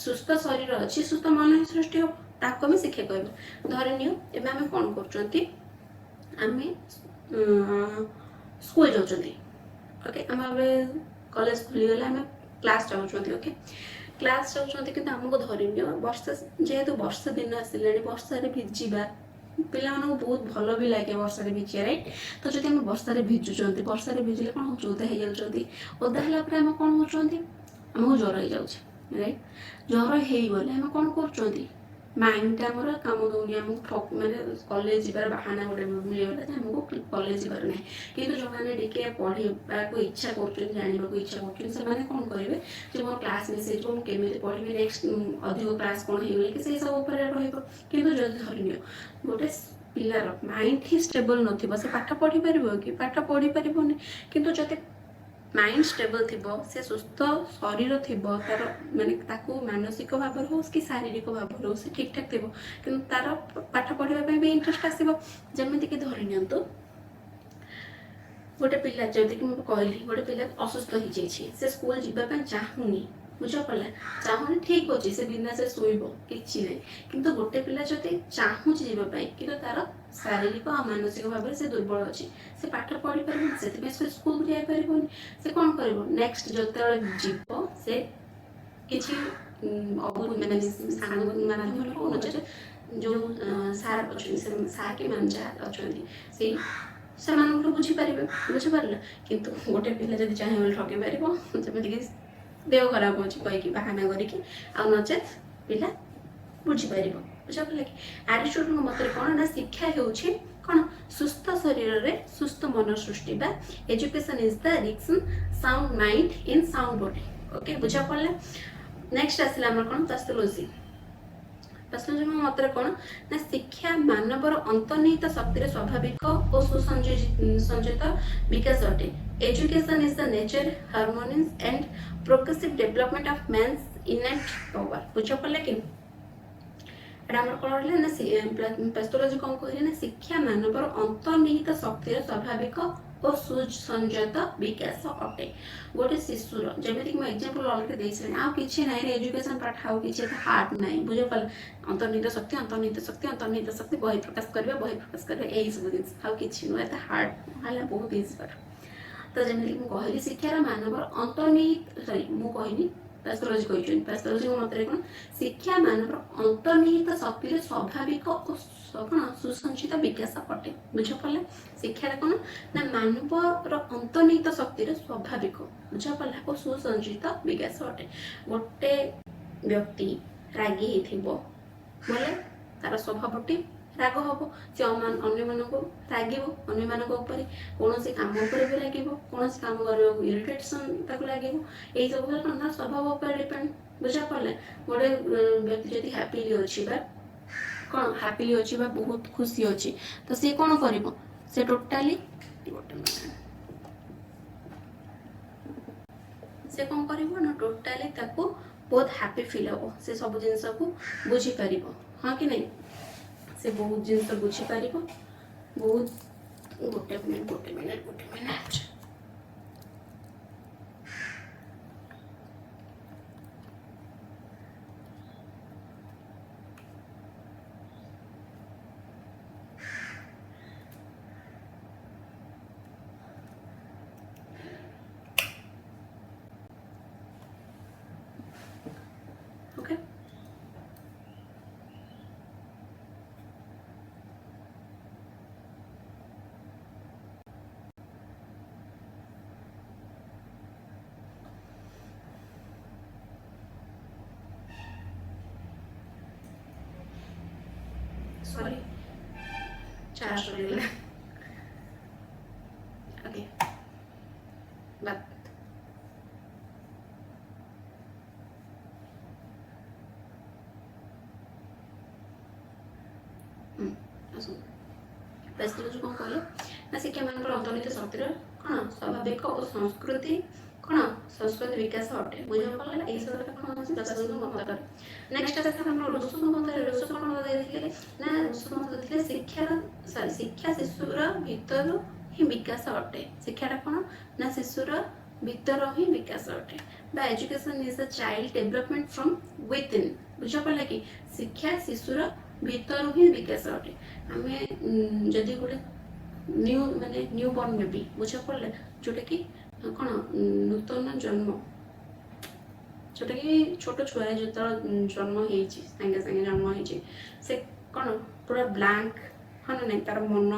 ସୁସ୍ଥ ଶରୀର ଅଛି ସୁସ୍ଥ ମନ ହିଁ ସୃଷ୍ଟି ହେବ, ତାକୁ ଆମେ ଶିକ୍ଷା କହିବା। ଧରିନିଅ ଏବେ ଆମେ କ'ଣ କରୁଛନ୍ତି, ଆମେ ସ୍କୁଲ ଯାଉଛନ୍ତି। ଓକେ, ଆମେ ଏବେ କଲେଜ ଖୋଲିଗଲେ ଆମେ କ୍ଲାସ୍ ଯାଉଛନ୍ତି। ଓକେ, କ୍ଲାସ୍ ଯାଉଛନ୍ତି କିନ୍ତୁ ଆମକୁ ଧରିନିଅ ଯେହେତୁ ବର୍ଷା ଦିନ ଆସିଲାଣି, ବର୍ଷାରେ ଭିଜିବା ପିଲାମାନଙ୍କୁ ବହୁତ ଭଲ ବି ଲାଗେ ବର୍ଷାରେ ଭିଜିବା, ରାଇଟ୍? ତ ଯଦି ଆମେ ବର୍ଷାରେ ଭିଜୁଛନ୍ତି, ବର୍ଷାରେ ଭିଜିଲେ କ'ଣ ହେଉଛି? ଓଦା ହେଇଯାଉଛନ୍ତି। ଓଦା ହେଲା ପରେ ଆମେ କ'ଣ କରୁଛନ୍ତି? ଆମକୁ ଜ୍ୱର ହେଇଯାଉଛି, ରାଇଟ୍? ଜ୍ୱର ହେଇଗଲେ ଆମେ କ'ଣ କରୁଛନ୍ତି? ମାଇଣ୍ଡଟା ଆମର କାମ ଦେଉନି, ଆମକୁ ମାନେ କଲେଜ ଯିବାର ବାହାନା ଗୋଟେ ମିଳିଗଲା ଯେ ଆମକୁ କଲେଜ ଯିବାର ନାହିଁ। କିନ୍ତୁ ଯେଉଁମାନେ ଟିକେ ପଢ଼ିବାକୁ ଇଚ୍ଛା କରୁଛନ୍ତି, ଜାଣିବାକୁ ଇଚ୍ଛା କରୁଛନ୍ତି, ସେମାନେ କ'ଣ କରିବେ? ଯେ ମୋର କ୍ଲାସ୍ ମିସ୍ ହେଇଯିବ, ମୁଁ କେମିତି ପଢ଼ିବି, ନେକ୍ସଟ ଅଧିକ କ୍ଲାସ୍ କ'ଣ ହେଇଗଲେ କି ସେଇ ସବୁ ଉପରେ ରହିବ। କିନ୍ତୁ ଯଦି ଧରିନିଅ ଗୋଟେ ପିଲାର ମାଇଣ୍ଡ ହିଁ ଷ୍ଟେବଲ୍ ନଥିବ, ସେ ପାଠ ପଢ଼ିପାରିବ କି? ପାଠ ପଢ଼ିପାରିବନି। କିନ୍ତୁ ଯଦି ମାଇଣ୍ଡ ଷ୍ଟେବଲ୍ ଥିବ, ସେ ସୁସ୍ଥ ଶରୀର ଥିବ, ତାର ମାନେ ତାକୁ ମାନସିକ ଭାବରେ ହଉ କି ଶାରୀରିକ ଭାବରେ ହଉ ସେ ଠିକ୍ ଠାକ୍ ଥିବ, କିନ୍ତୁ ତାର ପାଠ ପଢ଼ିବା ପାଇଁ ବି ଇଣ୍ଟରେଷ୍ଟ ଆସିବ। ଯେମିତିକି ଧରି ନିଅନ୍ତୁ ଗୋଟେ ପିଲା, ଯେମିତିକି ମୁଁ କହିଲି ଗୋଟେ ପିଲା ଅସୁସ୍ଥ ହେଇଯାଇଛି, ସେ ସ୍କୁଲ ଯିବା ପାଇଁ ଚାହୁଁନି। ବୁଝିପାରିଲା? ଚାହୁଁନି, ଠିକ୍ ଅଛି, ସେ ବିନ୍ଦାସରେ ଶୋଇବ, କିଛି ନାହିଁ। କିନ୍ତୁ ଗୋଟେ ପିଲା ଯଦି ଚାହୁଁଛି ଯିବା ପାଇଁ କିନ୍ତୁ ତାର ଶାରୀରିକ ଆଉ ମାନସିକ ଭାବରେ ସେ ଦୁର୍ବଳ ଅଛି, ସେ ପାଠ ପଢ଼ିପାରିବନି, ସେଥିପାଇଁ ସେ ସ୍କୁଲକୁ ଯାଇପାରିବନି। ସେ କ'ଣ କରିବ? ନେକ୍ସଟ ଯେତେବେଳେ ଯିବ ସେ କିଛି ମାନେ ସାଙ୍ଗ ମାଧ୍ୟମରେ ହଉ ନଚେତ ଯେଉଁ ସାର୍ ଅଛନ୍ତି, ସାର୍ କି ମ୍ୟାମ୍ ଯାହା ଅଛନ୍ତି ସେମାନଙ୍କଠୁ ବୁଝିପାରିବେ। ବୁଝିପାରିଲ? କିନ୍ତୁ ଗୋଟେ ପିଲା ଯଦି ଚାହିଁବ ଠକି ପାରିବ, ଯେମିତିକି ଦେହ ଖରାପ ଅଛି କହିକି ବାହାନା କରିକି, ଆଉ ନଚେତ ପିଲା ବୁଝିପାରିବ। ବୁଝିପାରିଲେ କି? ଆରିଷ୍ଟଟଲଙ୍କ ମତରେ କ'ଣ ନା ଶିକ୍ଷା ହେଉଛି କ'ଣ? ସୁସ୍ଥ ଶରୀରରେ ସୁସ୍ଥ ମନ ସୃଷ୍ଟି ବା ଏଜୁକେସନ ଇଜ ଦ ରିକ୍ସ sound mind in sound body. Okay, ବୁଝିପାରିଲେ? ନେକ୍ସଟ ଆସିଲା ଆମର କ'ଣ? ପ୍ୟାଥୋଲୋଜିଙ୍କ ମତରେ କ'ଣ ନା ଶିକ୍ଷା ମାନବର ଅନ୍ତର୍ନିହିତ ଶକ୍ତିର ସ୍ୱାଭାବିକ ଓ ସୁସଂଯୋଜିତ ବିକାଶ ଅଟେ। Education is the nature, harmonious and progressive development of man's innate power. ବୁଝିପାରିଲେ କି? ଏଇଟା ଆମର କ'ଣ ରହିଲା ନା ପ୍ୟାଥୋଲୋଜି କ'ଣ କହିଲେ ନା ଶିକ୍ଷା ମାନବର ଅନ୍ତର୍ନିହିତ ଶକ୍ତିର ସ୍ୱାଭାବିକ ଓ ସୁସଂଯତ ବିକାଶ ଅଟେ। ଗୋଟେ ଶିଶୁର, ଯେମିତିକି ମୁଁ ଏକ୍ଜାମ୍ପଲ ଅଲରେଡ଼ି ଦେଇସାରିଣି, ଆଉ କିଛି ନାହିଁ, ଏଜୁକେସନ ପାଠ ଆଉ କିଛି ଏତେ ହାର୍ଡ ନାହିଁ। ବୁଝିପାରିଲେ? ଅନ୍ତର୍ନିହିତ ଶକ୍ତି, ବହି ପ୍ରକାଶ କରିବା, ଏଇସବୁ ଜିନିଷ, ଆଉ କିଛି ନୁହେଁ, ଏତେ ହାର୍ଡ ହେଲା, ବହୁତ ଇଜି ପାଠ। ତ ଯେମିତିକି ମୁଁ କହିଲି ଶିକ୍ଷାର ମାନବର ମୁଁ କହିନି, ପ୍ୟାଥୋଲୋଜି କହିଛନ୍ତି। ପ୍ୟାଥୋଲୋଜିଙ୍କ ମତରେ କ'ଣ? ଶିକ୍ଷା ମାନବର ଅନ୍ତର୍ନିହିତ ଶକ୍ତିର ସ୍ୱାଭାବିକ ଓ ସୁସଞ୍ଚିତ ବିକାଶ ଅଟେ। ବୁଝିପାରିଲେ? ଶିକ୍ଷାଟା କ'ଣ ନା ମାନବର ଅନ୍ତର୍ନିହିତ ଶକ୍ତିର ସ୍ୱାଭାବିକ, ବୁଝିପାରିଲା, ଓ ସୁସଞ୍ଚିତ ବିକାଶ ଅଟେ। ଗୋଟେ ବ୍ୟକ୍ତି ରାଗି ହେଇଥିବ ବୋଲେ ତାର ସ୍ୱଭାବଟି ରାଗ ହେବ, ସେ ଅନ୍ୟମାନଙ୍କୁ ରାଗିବ, ଅନ୍ୟମାନଙ୍କ ଉପରେ କୌଣସି କାମ ଉପରେ ବି ରାଗିବ, କୌଣସି କାମ କରିବାକୁ ଇରିଟେସନ୍ ତାକୁ ଲାଗିବ। ଏଇସବୁ କ'ଣ ନା ସ୍ୱଭାବ ଉପରେ ଡିପେଣ୍ଡ। ବୁଝିପାରିଲେ? ଗୋଟେ ବ୍ୟକ୍ତି ଯଦି ହାପିଲି ଅଛି ବା ବହୁତ ଖୁସି ଅଛି, ତ ସିଏ କ'ଣ କରିବ? ସେ ଟୋଟାଲି କ'ଣ କରିବ ନା ଟୋଟାଲି ତାକୁ ବହୁତ ହାପି ଫିଲ୍ ହେବ, ସେ ସବୁ ଜିନିଷକୁ ବୁଝିପାରିବ, ହଁ କି ନାହିଁ? ସେ ବହୁତ ଜିନିଷ ବୁଝିପାରିବ, ବହୁତ ଗୋଟେ ମିନିଟ୍ सॉरी चार्ज हो गया ओके बात बेस्ट कौन कहले ना शिक्षा मान अंतर्निहित शक्तिर कौन स्वाभाविक और संस्कृति कौन संस्कृति विकास अटे बुझ पाला ए सब कौन अछि दशम मत नेक्स्ट आसे हम रुसु कौन देथिले ना रुसु मत देथिले शिक्षा शिशुर भीतर ही विकास अटे शिक्षाटा कौन ना शिशुर भीतर ही विकास अटे बा education is a child development from with in बुझ पाला कि शिक्षा शिशुर भीतर ही विकास अटे आम जदि गोटे न्यू माने न्यू बॉर्न बेबी बुझ पड़े जोटा कि कौन नूतन जन्म जोटा कि छोट छुआ जो जन्म हो सागे सागे जन्म हो से कौन पूरा ब्लैंक हाँ ना तार मन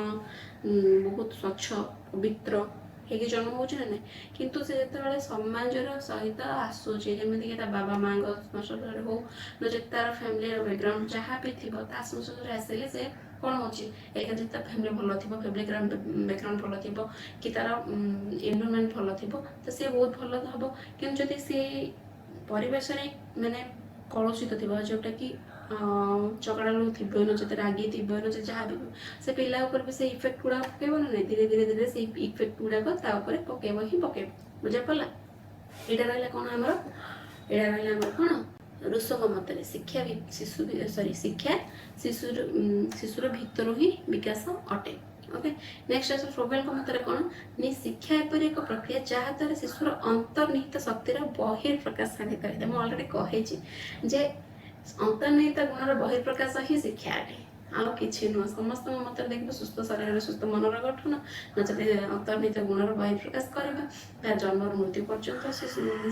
बहुत स्वच्छ पवित्र ହେଇକି ଜନ୍ମ ହେଉଛି ନା ନାହିଁ କିନ୍ତୁ ସେ ଯେତେବେଳେ ସମାଜର ସହିତ ଆସୁଛି ଯେମିତିକି ତା ବାବା ମାଆଙ୍କ ସଂସ୍ପର୍ଶରେ ହଉ ନଚେତ୍ ତାର ଫ୍ୟାମିଲିର ବ୍ୟାକଗ୍ରାଉଣ୍ଡ ଯାହା ବି ଥିବ ତା ସଂସ୍ପର୍ଶରେ ଆସିଲେ ସେ କ'ଣ ହେଉଛି ଏକ ଯଦି ତା ଫ୍ୟାମିଲି ଭଲ ଥିବ ଫ୍ୟାମିଲି ବ୍ୟାକଗ୍ରାଉଣ୍ଡ ଭଲ ଥିବ କି ତାର ଏନଭାରମେଣ୍ଟ ଭଲ ଥିବ ତ ସେ ବହୁତ ଭଲ ହେବ କିନ୍ତୁ ଯଦି ସେ ପରିବେଶରେ ମାନେ କଳୁଷିତ ଥିବ ଯେଉଁଟାକି ଚଗଡ଼ାଳୁ ଥିବ ନଚେତ ରାଗି ଥିବ ନଚେତ ଯାହା ବି ସେ ପିଲା ଉପରେ ବି ସେ ଇଫେକ୍ଟ ଗୁଡ଼ାକ ପକେଇବ ନା ନାହିଁ ଧୀରେ ଧୀରେ ଧୀରେ ସେଇ ଇଫେକ୍ଟ ଗୁଡ଼ାକ ତା ଉପରେ ପକେଇବ ହିଁ ପକେଇବ ବୁଝିପାରିଲା ଏଇଟା ରହିଲା କ'ଣ ଆମର ଏଇଟା ରହିଲା ଆମର କ'ଣ ରୁଷଙ୍କ ମତରେ ଶିକ୍ଷା ଶିଶୁ ଶିକ୍ଷା ଶିଶୁର ଭିତରୁ ହିଁ ବିକାଶ ଅଟେ ओके नेक्स्ट आस फ्रोबेल मତରେ କ'ଣ ନି ଶିକ୍ଷା ଏପରି ଏକ ପ୍ରକ୍ରିୟା ଯାହାଦ୍ୱାରା ଶିଶୁର ଅନ୍ତର୍ନିହିତ ଶକ୍ତିର ବହିର୍ପ୍ରକାଶ ସାଧିତ ମୁଁ ଅଲରେଡ଼ି କହିଛି ଯେ अंतर्निहित गुणर बहिर्प्रकाश ही शिक्षा अटे आउ कि नुह समस्त मत देखिए सुस्थ शरीर सुस्थ मनर गठन नचेत अंतर्निहित गुणर बहिर्प्रकाश करवा जन्म मृत्यु पर्यंत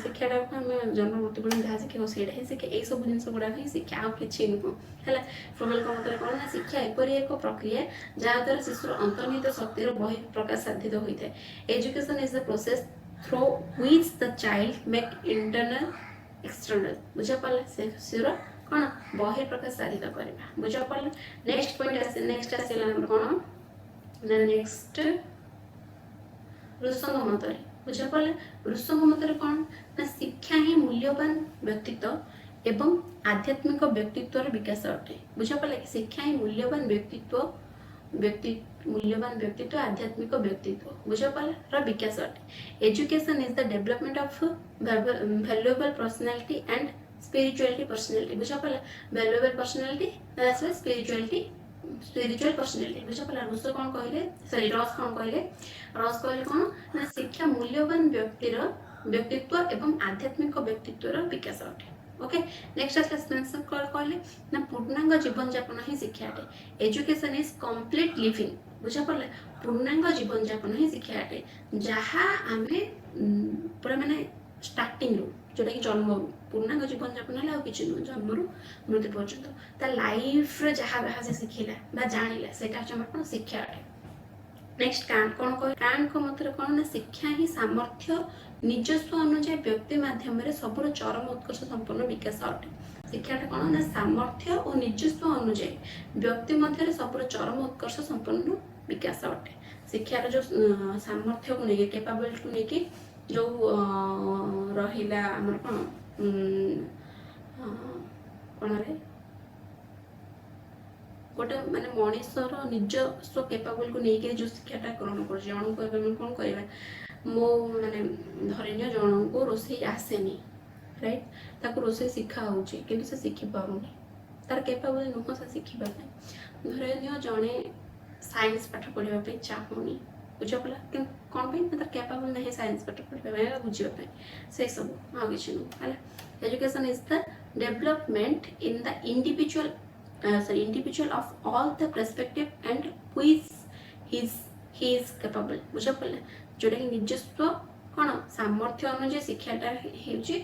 शिक्षाटा को आम जन्म मृत्यु पर्यटन जहाँ शिखे से ही शिखे यही सब जिन गुड़ा ही शिक्षा आउ कि नुह है फ्रोबेल मत कौन ना शिक्षा एपरी एक प्रक्रिया जहाद्वारा शिशुर अंतर्निहित शक्तिर बहिर्प्रकाश साधित होता है education is the process through which the child make internal external बुझा पाला शिशुर कौन बहिर्प्रकाश साधित करवा बुझ पाला नेक्स्ट पॉइंट आसे नेक्स्ट आसिला कौन ना नेक्स्ट ऋषंग मतरे बुझ पाला ऋषंग मतरे कौन ना शिक्षा ही मूल्यवान व्यक्तित्व एवं आध्यात्मिक व्यक्तित्वर विकास अटे बुझ पाला कि शिक्षा ही मूल्यवान व्यक्तित्व आध्यात्मिक व्यक्तित्व बुझ पाला विकास अटे education is the development of valuable personality and spirituality personality बुझा पाला valuable personality that's why spiritual personality बुझा पाला रुस कौन कहले सॉरी रस कौन कहले कौन ना शिक्षा मूल्यवान व्यक्तित्व एवं आध्यात्मिक व्यक्तित्वर विकास अटे ओके नेक्स्ट एक्सप्लेनेशन कहले ना पूर्णांग जीवन यापन ही शिक्षा अटे एजुकेशन इज कंप्लीट लिविंग बुझा पाला पूर्णांग जीवन यापन ही शिक्षा अटे जहाँ आमे पूरा माने स्टार्टिंग जोटा कि जन्म पूर्णांग जीवन यापन है कि जन्म मृत्यु पर्यंत ता लाइफ रे जहाँ जहाँ से शिखला जानिला सेटा कौन शिक्षा अटे नेक्स्ट कांट कौन कह कांट को मत कौन ना शिक्षा ही सामर्थ्य निजस्व अनुसार व्यक्ति माध्यम सबुर चरम उत्कर्ष संपन्न विकास अटे शिक्षाटा कौन ना सामर्थ्य और निजस्व अनुसार व्यक्ति मध्य सबुर चरम उत्कर्ष संपन्न विकास अटे शिक्षार जो सामर्थ्य को लेकिन कैपेबिलिटी को लेकिन जो रहिला हमर कौन रे गोटे माने मनीषर निजस्व कैपेबल को लेकिन जो शिक्षाटा ग्रहण कर जन को कौन करवा मो माने धरनिय जन को रोषे आसेनी राइट ताको रोषे शिखा होची किंतु से शिखि पारुनी तार कैपेबल नुह से शिखिबा धरनिय जने साइंस पाठ पढ़िबा पे चाहुनी बुझ पाला कि कौन पे तार कैपेबल नहीं साइंस पाठ पढ़िबा बुझिबा से सब आ किछ नु है education is the development in the individual of all the perspective and which he is capable बुझ पाला जोटा कि निजस्व कौन सामर्थ्य अनुसार शिक्षाटा हेउची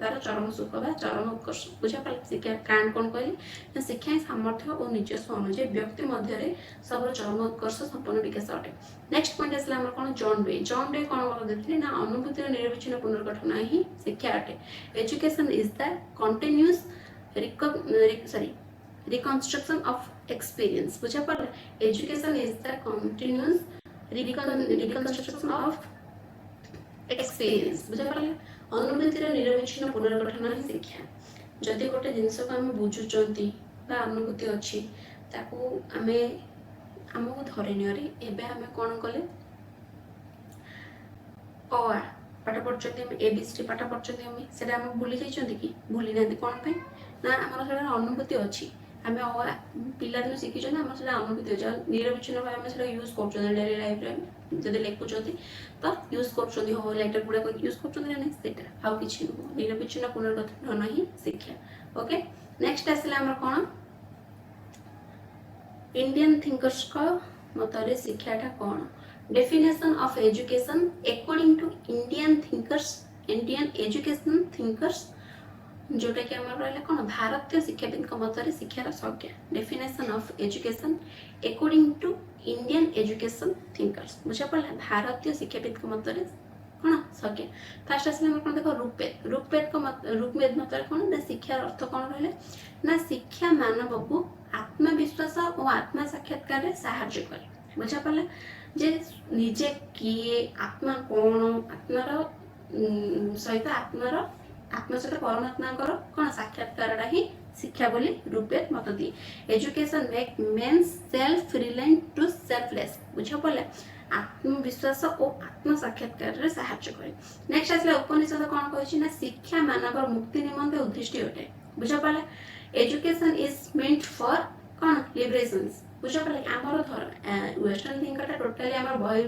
तार चरम सुख बा चरम उत्कर्ष बुझा पाला शिक्षा कांट कौन कहले शिक्षा ही सामर्थ्य और निजस्व अनुसार व्यक्ति मध्य सब चरम उत्कर्ष संपन्न विकास अटे नेक्स्ट पॉइंट आसला हमर कौन जॉन डे कौन कर देथिले ना अनुभूतिर निर्विच्छिन्न पुनर्गठन ही शिक्षा अटे education is the continuous reconstruction of experience बुझा पड़े education is the continuous reconstruction of experience बुझा पड़े अनुभूतिर निरविच्छिन्न पुनर्गठन ही शिक्षा जदि गोटे जिनस को आम बुझुंट अनुभूति अच्छी ताकू आमे आमको धरणी एबे आमे कौन कले अ पाठ पढ़ुं एबीसी पाठ पढ़ुं से भूली जाइए कि भूली ना कौन पे ना आम अनुभूति अच्छी आम पिला दिन शिखी आम से अनुभूति अच्छे निरविच्छिन्न भाव आम यूज कर डेली लाइफ जब लिखुं तो यूज कर हो लेटर गुड़ाक यूज कर आउ कि नुह निरविच्छिन्न पुनर्गठन ही शिक्षा ओके नेक्स्ट आसला आम कौन इंडियन थिंकर्स का मतरे शिक्षाटा कौन definition of education according to Indian education thinkers जोटा कि आम रहा कौन भारतीय शिक्षाविद मतरे शिक्षार संज्ञा definition of education according to Indian education thinkers बुझा पड़ा भारतीय शिक्षाविद मतरे कौन संज्ञा फास्ट आसला कौन देख रूपवेद मतरे कौन ना शिक्षार अर्थ कौन रहा ना शिक्षा मानव को आत्मविश्वास और आत्मा साक्षात्कार साहाय्य करे बुझा पड़ा जे निजे किए आत्मा कौन आत्मार सहित आत्मा सहित परमात्मा कौन साक्षात्कार ही शिक्षा बोली रूपवेद मत दिए education make man self reliant to selfless बुझा पड़ा आत्मविश्वास और आत्म साक्षात्कार साहाय्य करे नेक्स्ट आसला उपनिषद कौन कही ना शिक्षा मानव मुक्ति निमंते उद्दिष्ट अटे बुझा पड़ा एजुकेशन इज मेंट फॉर कौन लिबरेशन बुझा पड़ा आमर धर वेस्टर्न थिंकर टोटाली आम बहि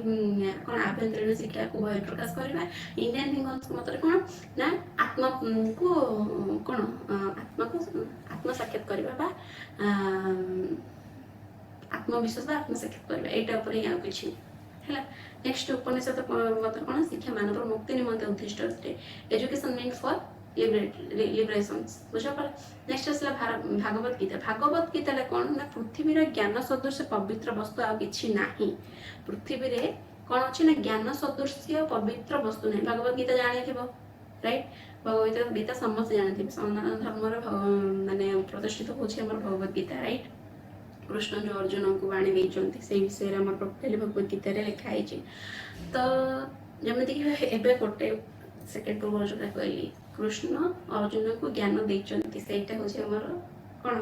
कौन आभ्यंतरीण शिक्षा को बहि प्रकाश करवा इंडियन थिंकर मत कौन ना आत्मा को कौन आत्मा को आत्म साक्षात करवा आत्मविश्वास आत्म साक्षात करवा यहाँ किसी है नेक्स्ट उपनिषद मत कौन शिक्षा मानव मुक्ति निमंते उद्दिष्ट एजुकेशन मीन फॉर लिबरेशन बुझा पड़ा नेक्स्ट आसला भागवत गीता कौन ना पृथ्वी ज्ञान सदृश पवित्र वस्तु आ कि ना पृथ्वी रे कौन अच्छे ना ज्ञान सदृश पवित्र वस्तु नहीं भागवत गीता जानी थी राइट भगवत गीता समस्त जानी सनातन धर्म माने प्रतिष्ठित होछि हमर भगवत गीता राइट कृष्ण जो अर्जुन को बाणी देइचंती से विषय रे हमर टोटली भगवत गीता रे लिखा है तो जमति कि एबे गोटे सेकेंड पूर्व जो कहली कृष्ण अर्जुन को ज्ञान देइचंती सेटा होछि हमर कोन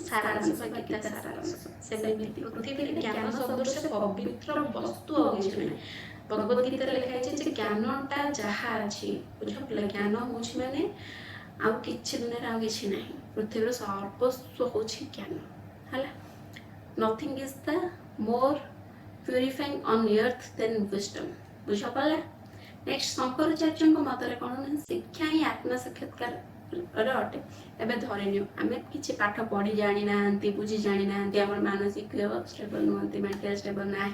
सारांश गीता सारांश सेमिति पृथ्वी रे ज्ञान सदृश पवित्र वस्तु होछि भगवत गीता रे लिखा है जे ज्ञानटा जहा अछि बुझला ज्ञान होछि माने आउ किछि दुनिया आउ किछि नाही पृथ्वी रे सर्वस्व होछि ज्ञान हला nothing is the more purifying on earth than wisdom बुझा पड़ा नेक्स्ट शंकराचार्य मतरे कौन शिक्षा ही आत्मा साक्षात्कार अटे एवं धरनी आम कि पाठ पढ़ी जानी ना बुझी जानी ना मानसिक स्टेबल नुहति मेंटल स्टेबल ना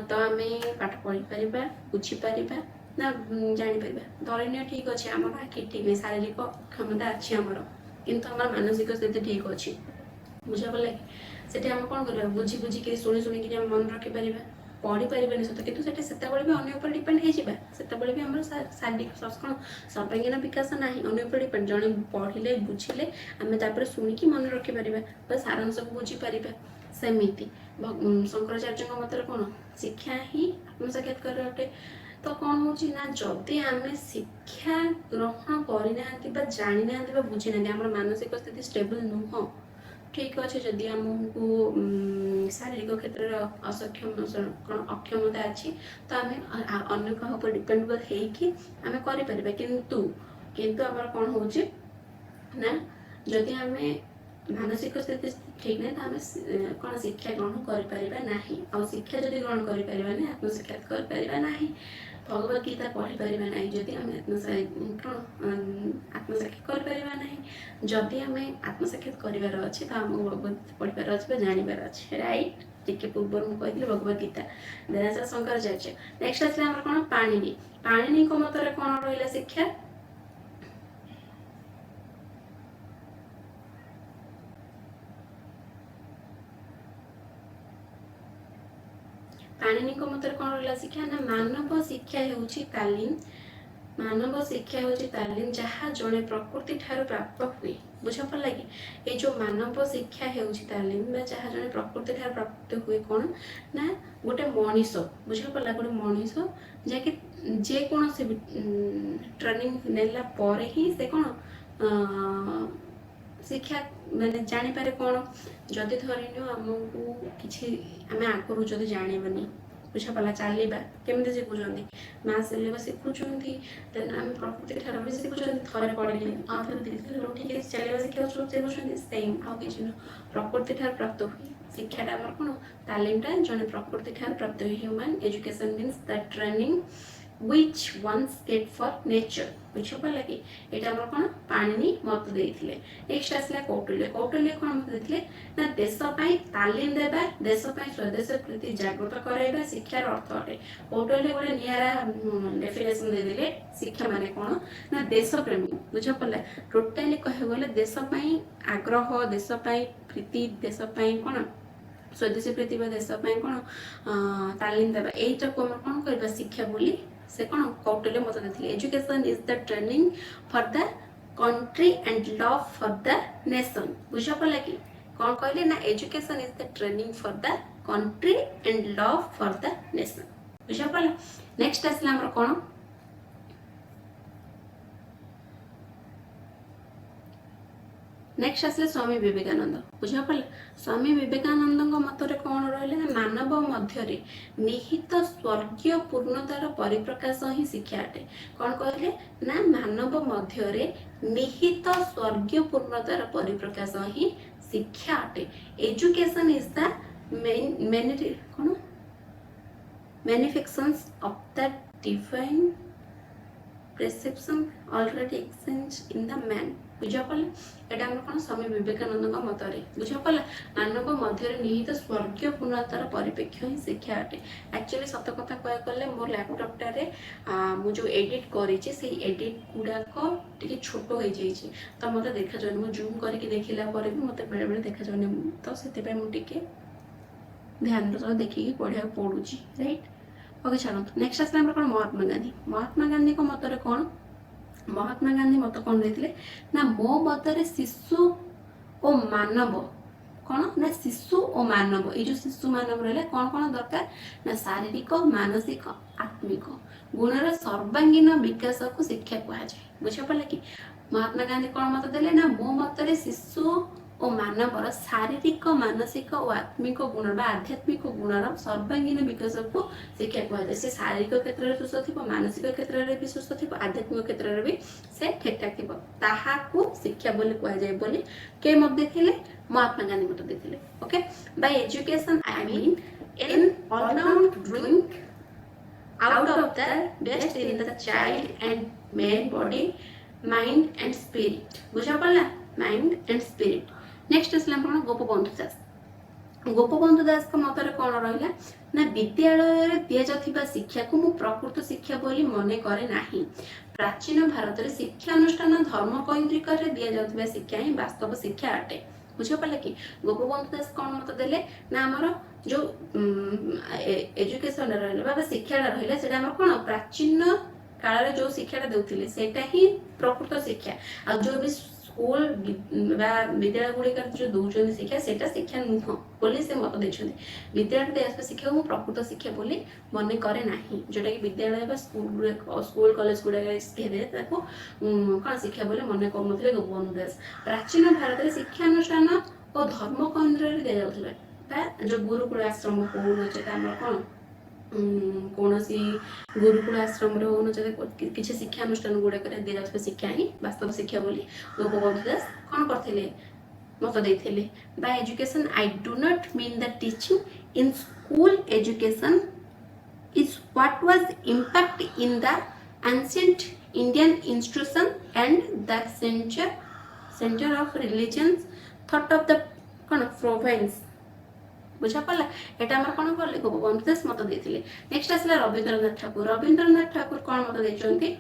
तो आम पाठ पढ़ी पार बुझीपर ना जापर धरनी ठीक अच्छे आम आखि ठीक नहीं शारीरिक क्षमता अच्छी आमर किंतु आम मानसिक स्थिति ठीक अच्छी बुझा पड़ा कि आम कौन कर बुझी बुझिक शुणी शुणिक मन रखिपर पढ़ी पारे सत कि भी अन्य डिपेंड होते भी आम शारीरिक कौन सर्वांगीन विकास ना अन्य डिपेंड जड़े पढ़ले बुझिले आम शुणिकी मन रखिपर सारांश को बुझीपर सेमती शंकराचार्य मत कौन शिक्षा ही आत्म साक्षात्कार अटे तो कौन हो जदि आम शिक्षा ग्रहण करना जानी ना बुझी ना आम मानसिक स्थिति स्टेबल नुह ठीक अच्छे जदि आमको शारीरिक क्षेत्र में अक्षमता अच्छी तो आम अन्य क्या डिपेंडेबल होमें करें किंतु आम कौन हो जदि आम मानसिक स्थिति ठीक ना तो आम कौन शिक्षा ग्रहण कर शिक्षा जदि ग्रहण कर आत्म साक्षात कर भगवत गीता पढ़ी पारे ना जदि आम आत्मसाक्षात कर जदि आम आत्मसाक्षात करार अच्छे तो आमको भगवत पढ़ार अच्छे जानवर अच्छे राइट टिके पूर्व मुझे भगवत गीता देन शंकराचार्य नेक्स्ट आसला आम कौन पाणिनि मतरे कौन रहा शिक्षा पाणिनि मतरे कौन रहा शिक्षा ना मानव शिक्षा होउछि तालीम ମାନव शिक्षा हूँ तालीम जहाँ जड़े प्रकृति ठार प्राप्त हुए बुझ पड़ा कि ये जो मानव शिक्षा हूँ तालीम जहाँ जड़े प्रकृति ठार प्राप्त हुए कौन ना गोटे मनीष बुझ पड़ा गोटे मनीष जहाँकि जेकोसी ट्रेनिंग नेला पर ही से कौन शिक्षा माने जानीपारे कौन जदि धरनी आमको किसी आम आगु जदि जानवानी बुझ पड़ा चलवा केमी शिखुंट माँ सिलेबस शिखुंट आम प्रकृति ठार भी शिखुंट थे पढ़े आउ ठीक है चलवा शिखा सेम आउ कि प्रकृति ठार प्राप्त हुए शिक्षाटा आम कौन तालीमटा जड़े प्रकृति ठार प्राप्त हुए human education means the training which one's get for nature बुझ पड़ा कि यहाँ आम कौन पाणिनि मत देते नेक्स्ट आसला कौटिल्य कौटिल्य कौन मत देते ना देशपाई तालीम देवा देशपाई स्वदेश प्रति जागृत कराइबा शिक्षार अर्थ अटे कौटिल्य गोटे निरा डेफिनेशन देदेले शिक्षा माने कौन ना देशप्रेमी बुझ पड़ा टोटाली कह गले देशपाई आग्रह देशपाई प्रीति देशपाई कौन स्वदेशी प्रीति देशपाई कौन तालीम देवा यहीटा को कौन करवा शिक्षा बोली से कौन कौटिल्य मत देते education is the training for the country and love for the nation बुझ पड़ा कि कौन कहले ना education is the training for the country and love for the nation बुझ पड़ा नेक्स्ट आसला हमर कौन नेक्स्ट आसले स्वामी विवेकानंद बुझ पड़ा स्वामी विवेकानंद मतरे कौन रही मानव मध्य निहित स्वर्गीय पूर्णतार परिप्रकाश ही शिक्षा अटे कौन कहले ना मानव मध्य निहित स्वर्गीय पूर्णतार परिप्रकाश ही शिक्षा अटे एजुकेशन इज द कौन manifestations of the divine perception already exchanged in the man बुझ पड़ा एटा हम कौन स्वामी विवेकानंद मतरे बुझ पड़ा मानव मध्य निहित स्वर्गीय पूर्णतार परिप्रेक्ष्य ही शिक्षा अटे एक्चुअली सत कथा कह गले मोर लैपटॉपटारे मु जो एडिट करिछि से एडिट गुडाक टिके छोट हो जाइछि तो मते देखा जाय मु जूम करके देखिला पर भी मते बेले बेले देखा जाय तो सेते पे मु टिके ध्यान रो देखि पढ़िया पडुछि राइट ओके चलो नेक्स्ट आसला कौन महात्मा गांधी को मतरे कौन महात्मा गांधी मत कौन देते ना मो मतरे शिशु और मानव कौन ना शिशु और मानव ये जो शिशु मानव रहा कौन कौन दरकार ना शारीरिक मानसिक आत्मिक गुणर सर्वांगीन विकास को शिक्षा कहुए बुझ पड़ा कि महात्मा गांधी कौन मत देले ना मो मतरे शिशु और मानवर शारीरिक मानसिक और आत्मिक गुण आध्यात्मिक गुणर सर्वांगीन विकास को शिक्षा कहुए से शारीरिक क्षेत्र में सुस्थ थी मानसिक क्षेत्र में भी सुस्थ थी आध्यात्मिक क्षेत्र में भी से ठीक ठाक थी शिक्षा बोली कहुए बोली के मत देते महात्मा गांधी मत देते okay bye education I mean in all round doing out of the best in the child and man body mind and spirit बुझ पड़ा माइंड एंड स्पिरिट नेक्स्ट आसला गोपबंधु दास गोपबंधु दास को मतरे कौन रहा ना विद्यालय दि जाता शिक्षा को मु प्रकृत शिक्षा बोली मन करे नाही प्राचीन भारत में शिक्षा अनुष्ठान धर्म कैंद्रिक दि जाता शिक्षा ही वास्तव शिक्षा अटे बुझ पड़ा कि गोपबंधु दास कौन मत देले ना आमर जो एजुकेशन रहा शिक्षा रहा कौन प्राचीन काल जो शिक्षा देते सेटा ही प्रकृत शिक्षा आ जो भी स्कूल विद्यालय गुड़िक जो दौरान शिक्षा से शिक्षा नुह बोली से मत देते विद्यालय दिया शिक्षा को प्रकृत शिक्षा बोली मन करे ना जोटा कि विद्यालय स्कूल कॉलेज गुड़ाक कौन शिक्षा बोले मन कौन गोपबंधु दास प्राचीन भारत में शिक्षा अनुष्ठान और धर्म केन्द्र दि जाता जो गुरुकुल आश्रम कौन कौन कौन गुरुकुल आश्रम किसी शिक्षा अनुष्ठान गुड़ाक दि जाता शिक्षा ही वास्तव शिक्षा बोली गोपबंधु दास कौन करते मत देते bye education I do not mean the teaching in school education is what was impact in the ancient Indian institution and the centre of religion thought of the कौन प्रोविंस बुझ पड़ा यहाँ कौन कले गोपबंधु दास मत देते नेक्स्ट आसला रवींद्रनाथ ठाकुर कौन मत देते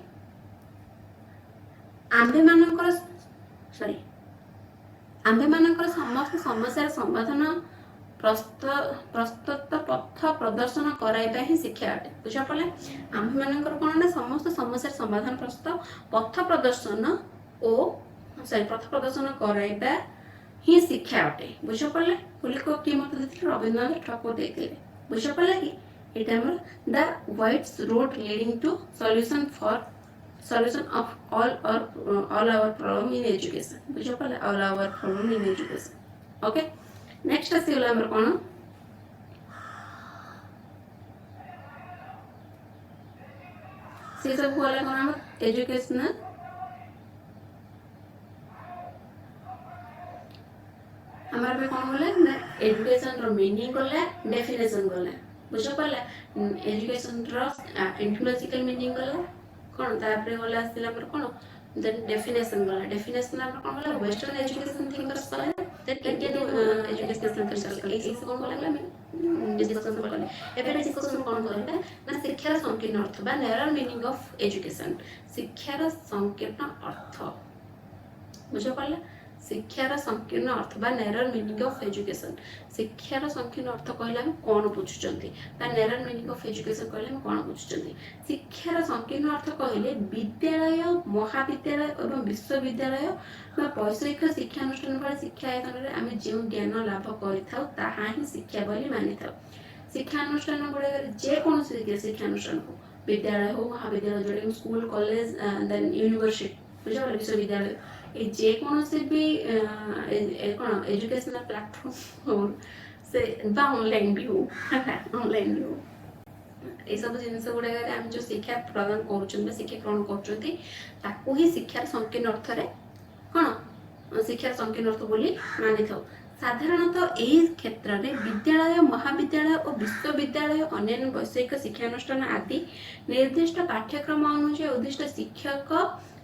आंबे मानकर समस्त समस्या समाधान प्रस्तुत पथ प्रदर्शन कराइबा ही शिक्षा अटे बुझ पड़े आम मानकर कौन ना समस्त समस्या समाधान प्रस्तुत पथ प्रदर्शन ओ सॉरी पथ प्रदर्शन कराइबा ही शिक्षा अटे बुझ पड़े बोले को कि मत देथिले रविन्द्रनाथ ठाकुर देथिले बुझ पड़े कि एटा हमर the whites road leading to solution of all our problem in education बुझ पड़े all our problem in education okay next आसीगला हमर कोन से सब बोला कोन हमर एजुकेशनल हमार पे कौन बोले ना एजुकेशन रो मीनिंग बोले डेफिनेशन बोले बुझ पड़े एजुकेशन रो एटिमोलॉजिकल मीनिंग बोले कौन तापर बोले आसिला हमर कोन देन डेफिनेशन हमर कोन बोले वेस्टर्न एजुकेशन थिंकर्स बोले दैट इंडियन एजुकेशन थिंकर्स ए कोन बोले मैं डिस्कशन बोले एबे डिस्कशन कोन करबे ना शिक्षार संकीर्ण अर्थ बा नैरो मीनिंग ऑफ एजुकेशन शिक्षार संकीर्ण अर्थ बुझ पड़े शिक्षार संकीर्ण अर्थ बा नैरो मीनिंग ऑफ एजुकेशन शिक्षार संकीर्ण अर्थ कहले हम कोन बुझुचंती बा नैरो मीनिंग ऑफ एजुकेशन कहले हम कोन बुझुचंती शिक्षार संकीर्ण अर्थ कहले विद्यालय महाविद्यालय एवं विश्वविद्यालय बा वैषयिक शिक्षा अनुष्ठान भଳି शिक्षायतन रे आमे जे ज्ञान लाभ करिथाउ ताहा ही शिक्षा बोली मानिथाउ शिक्षा अनुष्ठान गुड़े जे कौन शिक्षा अनुष्ठान हो विद्यालय हो महाविद्यालय जोड़े स्कूल कॉलेज देन यूनिवर्सिटी बुझा विश्वविद्यालय ए जे कौन से भी कौन एजुकेशनल प्लेटफॉर्म हो से बा ऑनलाइन भी हो ऑनलाइन भी हो ए सब जिनस गुड़े आम जो शिक्षा प्रदान कर शिक्षा ग्रहण कर ही शिक्षार संकीर्ण अर्थ रे कौन शिक्षार संकीर्ण अर्थ बोली मानि थाउ साधारणतः यही क्षेत्र में विद्यालय महाविद्यालय और विश्वविद्यालय अन्य वैषयिक शिक्षानुष्ठान आदि निर्दिष्ट पाठ्यक्रम अनुसार उद्दिष्ट शिक्षक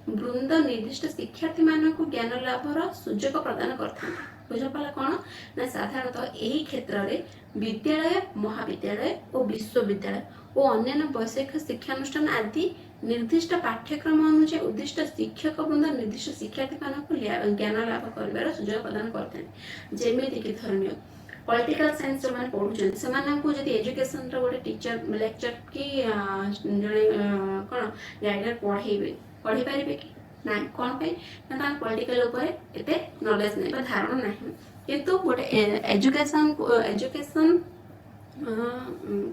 वृंद निर्दिष्ट शिक्षार्थी मानक ज्ञान लाभर सुजोग प्रदान करते बुझ पाला कौन ना साधारणतः यही क्षेत्र में विद्यालय महाविद्यालय और विश्वविद्यालय और अन्य वैषयिक शिक्षानुष्ठान आदि निर्दिष्ट पाठ्यक्रम अनुसार उद्दिष्ट शिक्षक वृंद निर्दिष्ट शिक्षार्थी मानक ज्ञान लाभ कर सुजोग प्रदान करते हैं जमीती कि धर्म पॉलिटिकल साइंस जो मैंने पढ़ुं से एजुकेशन गोटे टीचर लेक्चर कि जड़े कौन गाइडर पढ़े पारे कि ना कौन ना पॉलिटिकल एते नॉलेज नहीं धारणा ना किंतु गोटे एजुकेशन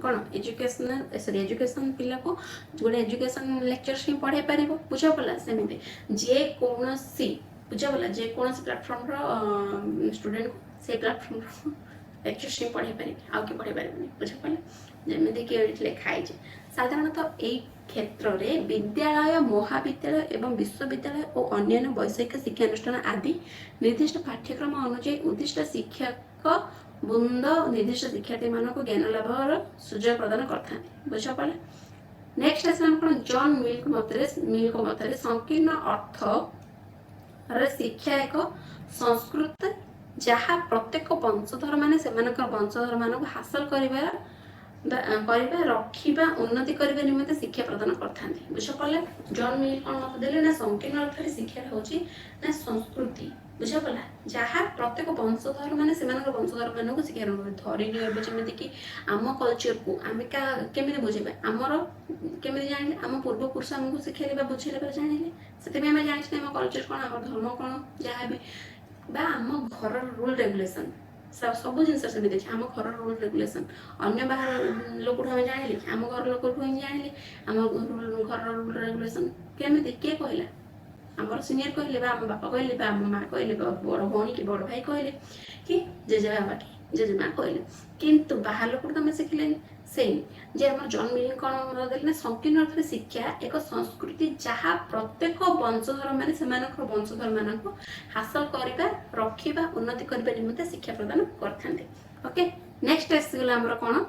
कौन एजुकेशनल सॉरी एजुकेशन पिला को गोटे एजुकेशन लेक्चर ही पढ़े पार बुझ पड़ा सेमती जे कौन बुझ पड़ा जे कौन प्लाटफर्म रो स्टूडेंट को से प्लाटफर्म लेक्चर ही पढ़े पारे आउ कि पढ़े पारे बुझ पड़ा जमी कि लिखाई साधारणतः यही क्षेत्र में विद्यालय महाविद्यालय एवं विश्वविद्यालय और अन्य वैषयिक शिक्षानुष्ठान आदि निर्दिष्ट पाठ्यक्रम अनुसार उद्दिष्ट शिक्षक वृंद निर्दिष्ट शिक्षार्थी मानक ज्ञान लाभर सुजोग प्रदान करते बुझ पड़े नेक्स्ट आसान कौन जॉन मिल्क मतरे संकीर्ण अर्थ शिक्षा एक संस्कृत जहाँ प्रत्येक वंशधर माने वंशधर मान हासिल कर रखा उन्नति करने निमंते शिक्षा प्रदान करते बुझ पड़े जॉन मिल कौन मत देले ना संकीर्ण अर्थ शिक्षा होची ना संस्कृति बुझ पड़ा जहाँ प्रत्येक वंशधर माने वंशधर मानक शिक्षा धरी जमी कि आम कल्चर को आम केमी बुझे आमर केमी जान आम पूर्वपुरुष आमको शिखेले बुझेले जानिले से जानी आम कल्चर कौन आम धर्म कौन जहाँ भी आम घर रूल रेगुलेशन सब जिनस सेमती आम घर रूल रेगुलेशन अन्य बाहर लोक आम जानिले आम घर लोक जानिले आम घर रूल रेगुलेशन केमी किए कहला आमर सीनियर कहले आम बापा कहले आम माँ कहले बड़ भौणी कि बड़ भाई कहले कि जेजे बाबा कि जेजेमा कहले किंतु बाहर लोक तुम शिखिले से जे आम जॉन मिलिंग कौन देले ना संकीर्ण अर्थ शिक्षा एक संस्कृति जहाँ प्रत्येक वंशधर माने वंशधर मान हासिल करवा रखा उन्नति करने निमंते शिक्षा प्रदान करते ओके नेक्स्ट आसगला आमर कौन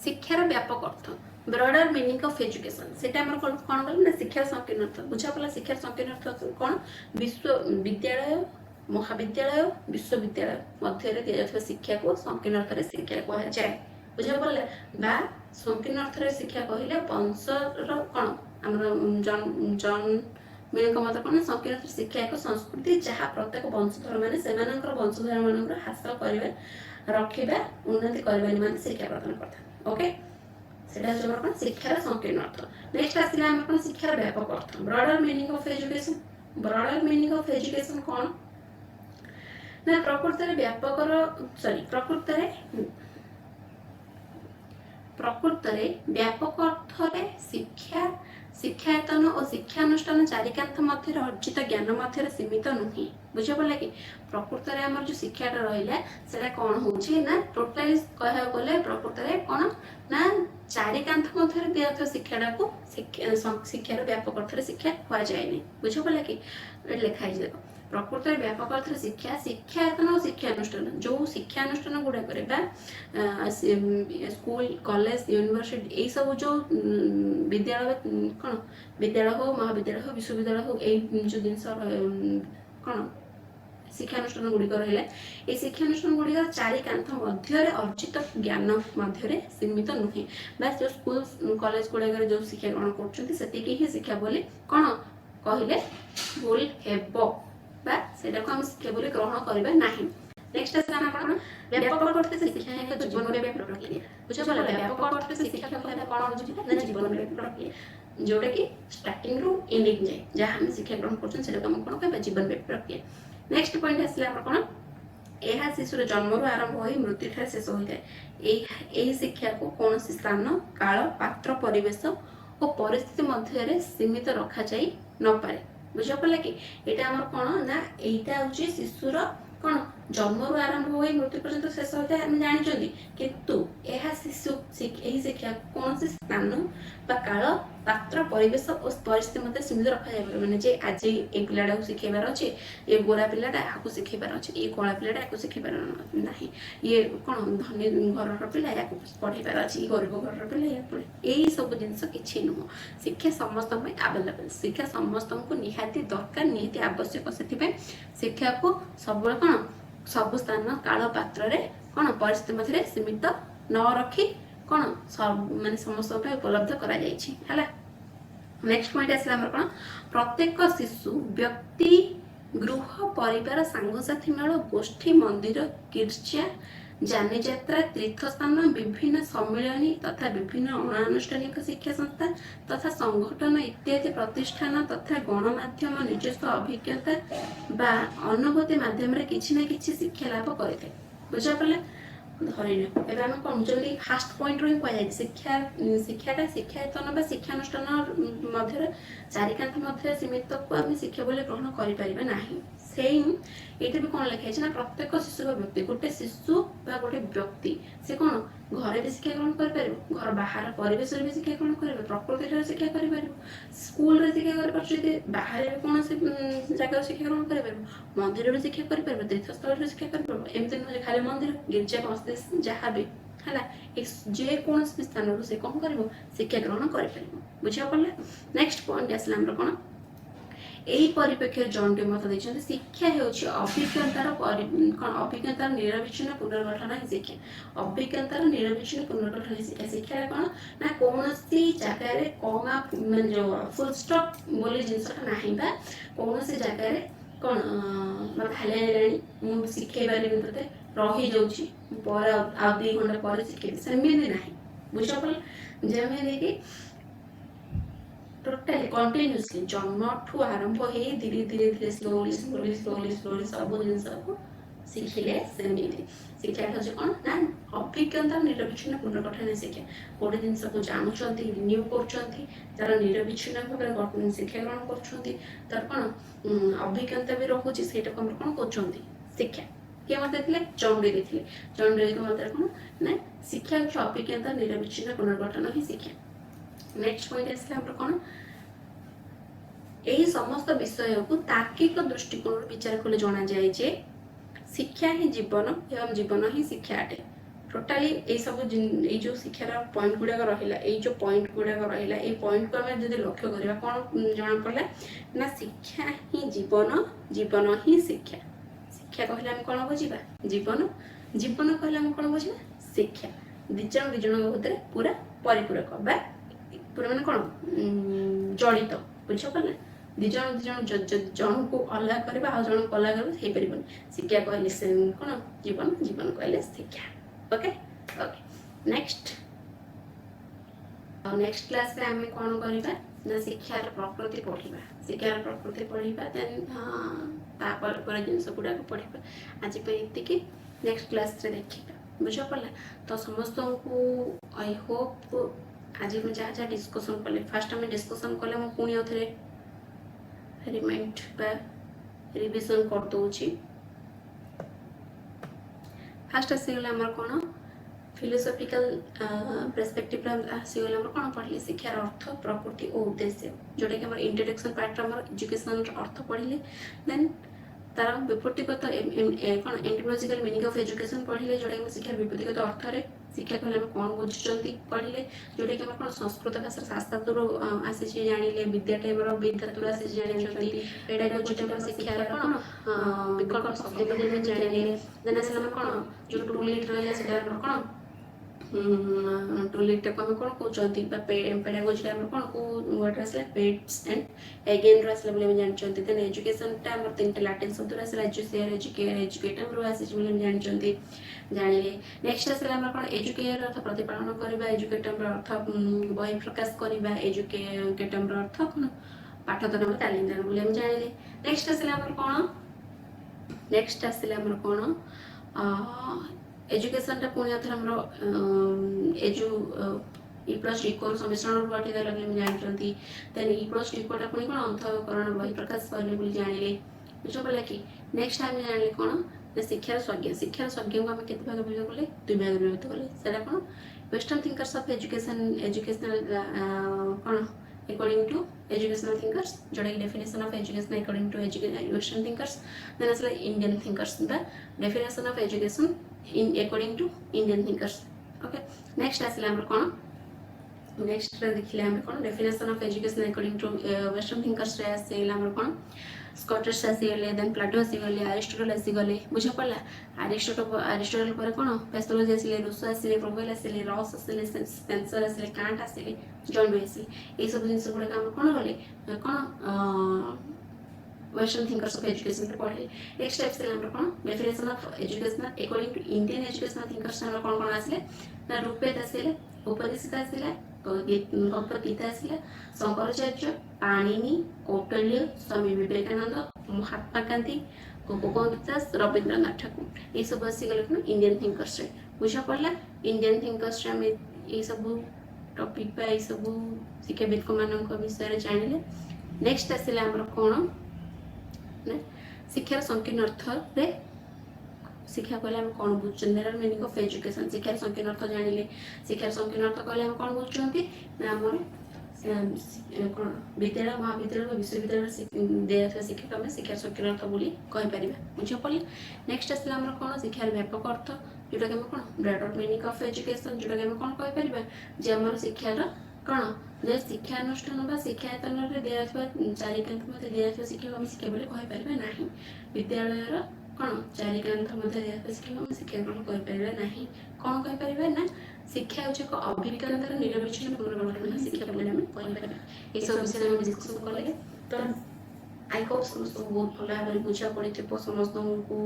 शिक्षार व्यापक अर्थ ब्रॉडर मीनिंग ऑफ एजुकेशन सेटा हमर कौन बोल ना शिक्षा संकीर्ण अर्थ बुझा पड़ा शिक्षा संकीर्ण अर्थ कौन विश्वविद्यालय महाविद्यालय विश्वविद्यालय मध्य दि शिक्षा को संकीर्ण अर्थ शिक्षा कह जाए बुझा पड़ा संकीर्ण अर्थ शिक्षा कहले वंशर कौन आम जन ମିନିଂ मतलब कौन संकीर्ण शिक्षा एक संस्कृति जहाँ प्रत्येक वंशधर माने सेमानकर वंशधर मानकर हासिल करबे रखिबा उन्नति करबा निमंते शिक्षा प्रदान करता। ओके सेटा जो हमर शिक्षार संकीर्ण अर्थ। नेक्स्ट आसिला हम अपन शिक्षार व्यापक अर्थ broader meaning of education. Broader meaning of education कौन ना प्रकृति रे व्यापक प्रकृत व्यापक अर्थ रे शिक्षा शिक्षायतन और शिक्षानुष्ठान चारिकांथ मध्य अर्जित ज्ञान मध्य सीमित नुहे बुझ पड़ा कि प्रकृत में आम जो शिक्षाटा रहा से कौन हो टोटाली कह गले प्रकृत में कौन ना चारिकांथ मध्य दिया शिक्षाटा को शिक्षार व्यापक अर्थ शिक्षा कह जाए बुझ पड़ा कि लिखाई देख प्रकृत में व्यापक अर्थ शिक्षा शिक्षायतन और शिक्षानुष्ठान जो शिक्षानुष्ठान गुड़ाक स्कूल कॉलेज यूनिवर्सिटी यही सब जो विद्यालय कौन विद्यालय हो महाविद्यालय हो विश्वविद्यालय हो यही जो जिन कौन शिक्षानुष्ठान गुड़िक रहा ये शिक्षानुष्ठान गुड़िक चारिकांथ मध्य अर्जित ज्ञान मध्य सीमित नुहे बस जो स्कूल कॉलेज गुड़ाक जो शिक्षा ग्रहण कर शिक्षा बोली कौन कहले भूल हेब हम शिक्षा बोली ग्रहण करबा नहीं। नेक्स्ट आसे हम कोन व्यापक अर्थ से शिक्षा एक जीवन व्यापी प्रक्रिया बुझ पड़ला व्यापक अर्थ से शिक्षा कहले कोन बुझिबा ना जीवन व्यापी प्रक्रिया जोटा कि स्टार्टिंग रु एंडिंग जाए जहां हम शिक्षा ग्रहण करछन सेटा हम कोन कहबा जीवन व्यापी प्रक्रिया। नेक्स्ट पॉइंट आसले हम कोन एहा शिशुर जन्म रु आरंभ होई मृत्यु ठार शेष होइताय एही शिक्षा को कोनोसी स्थान काल पात्र परिवेश और परिस्थिति मध्य रे सीमित रखा जाई न पारे बुझ पड़ला कि एटा हमर कोन ना एटा होची शिशुर कौन जन्म रु आरंभ हो मृत्यु पर्यंत शेष होता है जानी किंतु यह शिशु यही शिक्षा कौन से स्थान काल पात्र परिवेश और परिस्थिति मत सीमित रखा जाए मैंने जे आज ये पिलाटा को शिखेबार अच्छे ये गोरा पिलाटा आपको शिखेबार अच्छे ये कला पिलाटा आपको शिखेबार ना ये कौन धनी घर पिला या पढ़ेबार अच्छे ये गरीब घर पिला या पढ़े यही सब जिन कि नुह शिक्षा समस्त आवेलेबल शिक्षा समस्त को निहाती दरकार निहाती आवश्यक से शिक्षा को सब कौन सब स्थान काल पात्र रे कौन परिस्थिति मध्य सीमित न रखी कौन सब माने समस्त उपलब्ध करा जायछि हला। नेक्स्ट पॉइंट आसला हमर कौन प्रत्येक शिशु व्यक्ति गृह परिवार सांगसाथी मेल गोष्ठी मंदिर गिर्जा जानी यात्रा तीर्थस्थान विभिन्न सम्मेलनी तथा विभिन्न अणानुष्ठानिक शिक्षा संस्था तथा संगठन इत्यादि प्रतिष्ठान तथा गणमाध्यम निजस्व अभिज्ञता बा अनुभूति माध्यम किछि ना किछि शिक्षा लाभ करते बुझा पड़े धरिने एबे हम कोन जल्दी फास्ट पॉइंट रो कहै शिक्षा शिक्षाटा शिक्षायतन शिक्षानुष्ठान मध्य चारिकांथ मध्य सीमित को हम शिक्षा बोले ग्रहण करि परिबा नाही सेम एटा भी कोन लिखाइ छै ना प्रत्येक शिशु व्यक्ति गोटे शिशु बा गोटे व्यक्ति से कोन घरे भी शिक्षा ग्रहण कर परिबो घर बाहर परिवेश रे भी शिक्षा ग्रहण करिबो प्रकृति रे शिक्षा करि परिबो स्कूल रे शिक्षा कर परछि बाहर रे कोन से जगह शिक्षा ग्रहण करि परिबो मंदिर रे शिक्षा करि परिबो तीर्थस्थल रे शिक्षा करि परिबो एमते न खाली मंदिर गिरजा मस्जिद जहां भी हला जे कोन स्थान रो से कोन करिवो शिक्षा ग्रहण करि परिबो बुझा पड़ला। नेक्स्ट पॉइंट आसला हमर कोन एही परिप्रेक्ष्य जॉन डी मत दैछन शिक्षा हेउछि अभिज्ञतार कोन अभिज्ञतार निरविच्छिन्न पुनर्गठन ही शिक्षा अभिज्ञतार निरविच्छिन्न पुनर्गठन शिक्षा शिक्षा कोन ना कोनसी जगह रे कोमा माने जो फुल स्टॉप बोली जिंसटा नाही बा कोनसी जगह रे कोन मत हाले मु शिखे बारे में तते रही जाउछि पर आ 2 घंटा पर शिखे सेमिति नाही बुझा पड़ला जे हम देखि टोटली कंटिन्यूअसली जन्म ठू आरंभ हो धीरे धीरे धीरे स्लोली स्लोली स्लोली स्लोली सब जिन सब शिखिले सेमिति शिक्षा हो कौन ना अभिज्ञता निरविच्छिन्न पुनर्गठन शिक्षा गोटे जिन को जानुंट रिन्यू कर निरविच्छिन्न भाव शिक्षा ग्रहण कर कौन अभिज्ञता भी रोचे से कौन कर शिक्षा किए मत चंडी देते चंडी मतलब कौन ना शिक्षा हूँ अभिज्ञता निरविच्छिन्न पुनर्गठन ही शिक्षा। नेक्स्ट पॉइंट आसला हम कौन यही समस्त विषय को तार्किक दृष्टिकोण विचार कले जना जाए जे शिक्षा ही जीवन एवं जीवन ही शिक्षा अटे टोटाली ये सब ये जो शिक्षार पॉइंट गुड़ाक रहा ये जो पॉइंट गुड़ाक रहा ये पॉइंट को आम जो लक्ष्य करवा कौन जना पड़ा ना शिक्षा ही जीवन जीवन ही शिक्षा शिक्षा कहले आम कौन बुझा जीवन जीवन कहले आम कौन बुझा शिक्षा दिज भीतर पूरा परिपूरक बा पूरा माने कौन जड़ित बुझ पारे जन को अलग करवा आ जन को अलग करवा पार शिक्षा कहले से कौन जीवन जीवन कहले शिक्षा ओके ओके नेक्स्ट क्लास रे आमे कौन करबा ना शिक्षार प्रकृति पढ़ा शिक्षार प्रकृति पढ़ा देन तापर जिनस गुड़ाक पढ़ा आज ये नेक्स्ट क्लास रे देखा बुझ पड़ा तो समस्त को आई होप आज मैं जहाँ जहाँ डिस्कसन कले फास्ट आम डिस्कसन कले मुझे पुणी थे रिमाइंड बा रिविजन कर दूची फास्ट आसीगला आमर कौन फिलोसॉफिकल पर्सपेक्टिव आसीगला आमर कौन पढ़ले शिक्षार अर्थ प्रकृति और उद्देश्य जोटा कि इंट्रोडक्शन पार्ट आमर एजुकेशन अर्थ पढ़ले देन तार विपत्तिगत कौन एंटिमोलॉजिकल मीनिंग ऑफ एजुकेशन पढ़ले जोटा कि शिक्षार विपत्तिगत अर्थ रे शिक्षा कहले आम कौन बुझुंट पढ़ले जोटा कि आम कौन संस्कृत भाषा शास्त्र आसी जानिले विद्या टाइम विद्यातुर आसी जानी शिक्षा कौन विकल्प शब्द जानिले देन आम कौन जो टूलिट रहा कौन टूलिट को कौन कहते पेडागोजी कौन को वर्ड आसला पेट्स एंड अगेन आसला बोले जानते देन एजुकेशन टा तीन लैटिन शब्द आसला एजुसेयर एजुकेयर एजुकेटर आसी जानते जानिले नेक्स्ट आसला कौन एजुकेयर अर्थ प्रतिपालन करवा एजुकेटर अर्थ बही प्रकाश करवा एजुकेटर अर्थ कौन पाठदान तालीम दान बोले जानिले नेक्स्ट आसला कौन नेक्स्ट आसला कौन एजुकेशन टा पुणी एजु ई प्लस डी को सम्मिश्रण गठित लगे जानते देन ई प्लस डी कोटा पुणी कौन अंतःकरण बही प्रकाश करले बोली जानिले बुझ पड़ा कि नेक्स्ट टाइम जानिले कौन शिक्षार संज्ञा को आम के भाग विभाग कले दुई भाग विभक्त कले सेटा कौन वेस्टर्न थिंकर्स ऑफ एजुकेशनल कौन according to educational thinkers जोटा कि definition of education according to western thinkers then asla Indian thinkers the definition of education in according to Indian thinkers okay next asla हमर कोन next देखिले हम कोन definition of education according to western thinkers रे आसे हमर कोन Scottish आसी गले then प्लेटो आसी गले अरिस्टोटल आसी गले बुझ पड़ला अरिस्टोटल पर कोन पेस्टोलॉजी आसी रूसो आसी प्रोवेल आसी रॉस आसी स्पेंसर आसी कांट आसी जॉन डे आसी ए सब जिंस गुडा काम कोन गले कोन वेस्टर्न थिंकर्स ऑफ एजुकेशन पे पढ़े नेक्स्ट स्टेप से हमर कोन definition of education according to Indian educational thinkers हमर कोन कोन आसीले ना रूपेत आसीले उपनिषद आसीले गीता आसीला शंकराचार्य पाणिनि कौटिल्य स्वामी विवेकानंद महात्मा गांधी गोपबंधु दास रवींद्रनाथ ठाकुर ये सब आसीगले इंडियन थिंकर्स रे बुझा पड़ला इंडियन थिंकर्स रे हम ये सब टॉपिक पे ये सब शिक्षाविद को मानक विषय रे जानिले नेक्स्ट आसीला हमर कोन शिक्षार संकीर्ण अर्थ रे शिक्षा कहले हम कौन बुझ जनरल मीनिंग ऑफ एजुकेशन शिक्षार संकीर्ण अर्थ जानिले शिक्षार संकीर्ण अर्थ कहले हम कौन बुझुंती ना हमर विद्यालय महाविद्यालय विश्वविद्यालय दिया शिक्षा में शिक्षार संकीर्ण अर्थ बोली कहि परिबा बुझ पड़ले नेक्स्ट आसला हमर कौन शिक्षार व्यापक अर्थ जोटा कि हम कौन ब्रॉडर मीनिंग ऑफ एजुकेशन जोटा कि हम कौन कहि परिबा जे हमर शिक्षार कौन जे शिक्षानुष्ठान बा शिक्षायतन रे दिया चारिकांत मते दिया शिक्षा हम शिक्षा बोली कहि परिबा नाही विद्यालय कौन चारिकांत मते दिया शिक्षा हम शिक्षा ग्रहण करि परिबा नाही कौन कहि परिबा ना शिक्षा होचे को अभिज्ञतार निरविच्छिन्न पुनर्गठन शिक्षा बोली हम कहि परिबा ए सब विषय हम डिस्कस करले तो आई होप समस्त बहुत भला भाବରେ बुझा पड़िथिबो समस्त को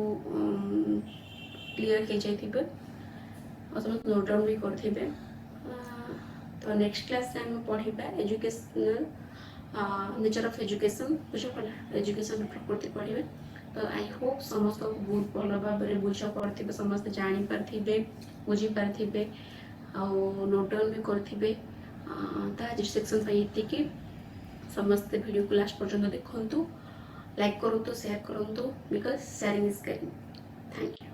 क्लियर हो जाइथिबे और समस्त नोट डाउन भी करथिबे तो नेक्स्ट क्लास से हम पढ़िबा एजुकेशनल नेचर ऑफ एजुकेशन बुझ पड़ा एजुकेशन प्रकृति पढ़िबे तो आई होप समस्त को बहुत भल भाव में बुझा पड़े समस्त जानी पारे बुझी पारे नोट डाउन भी करेंगे आज सेक्शन ये समस्त वीडियो को लास्ट पर्यंत देखु लाइक करूँ शेयर करूँ because sharing is caring thank you.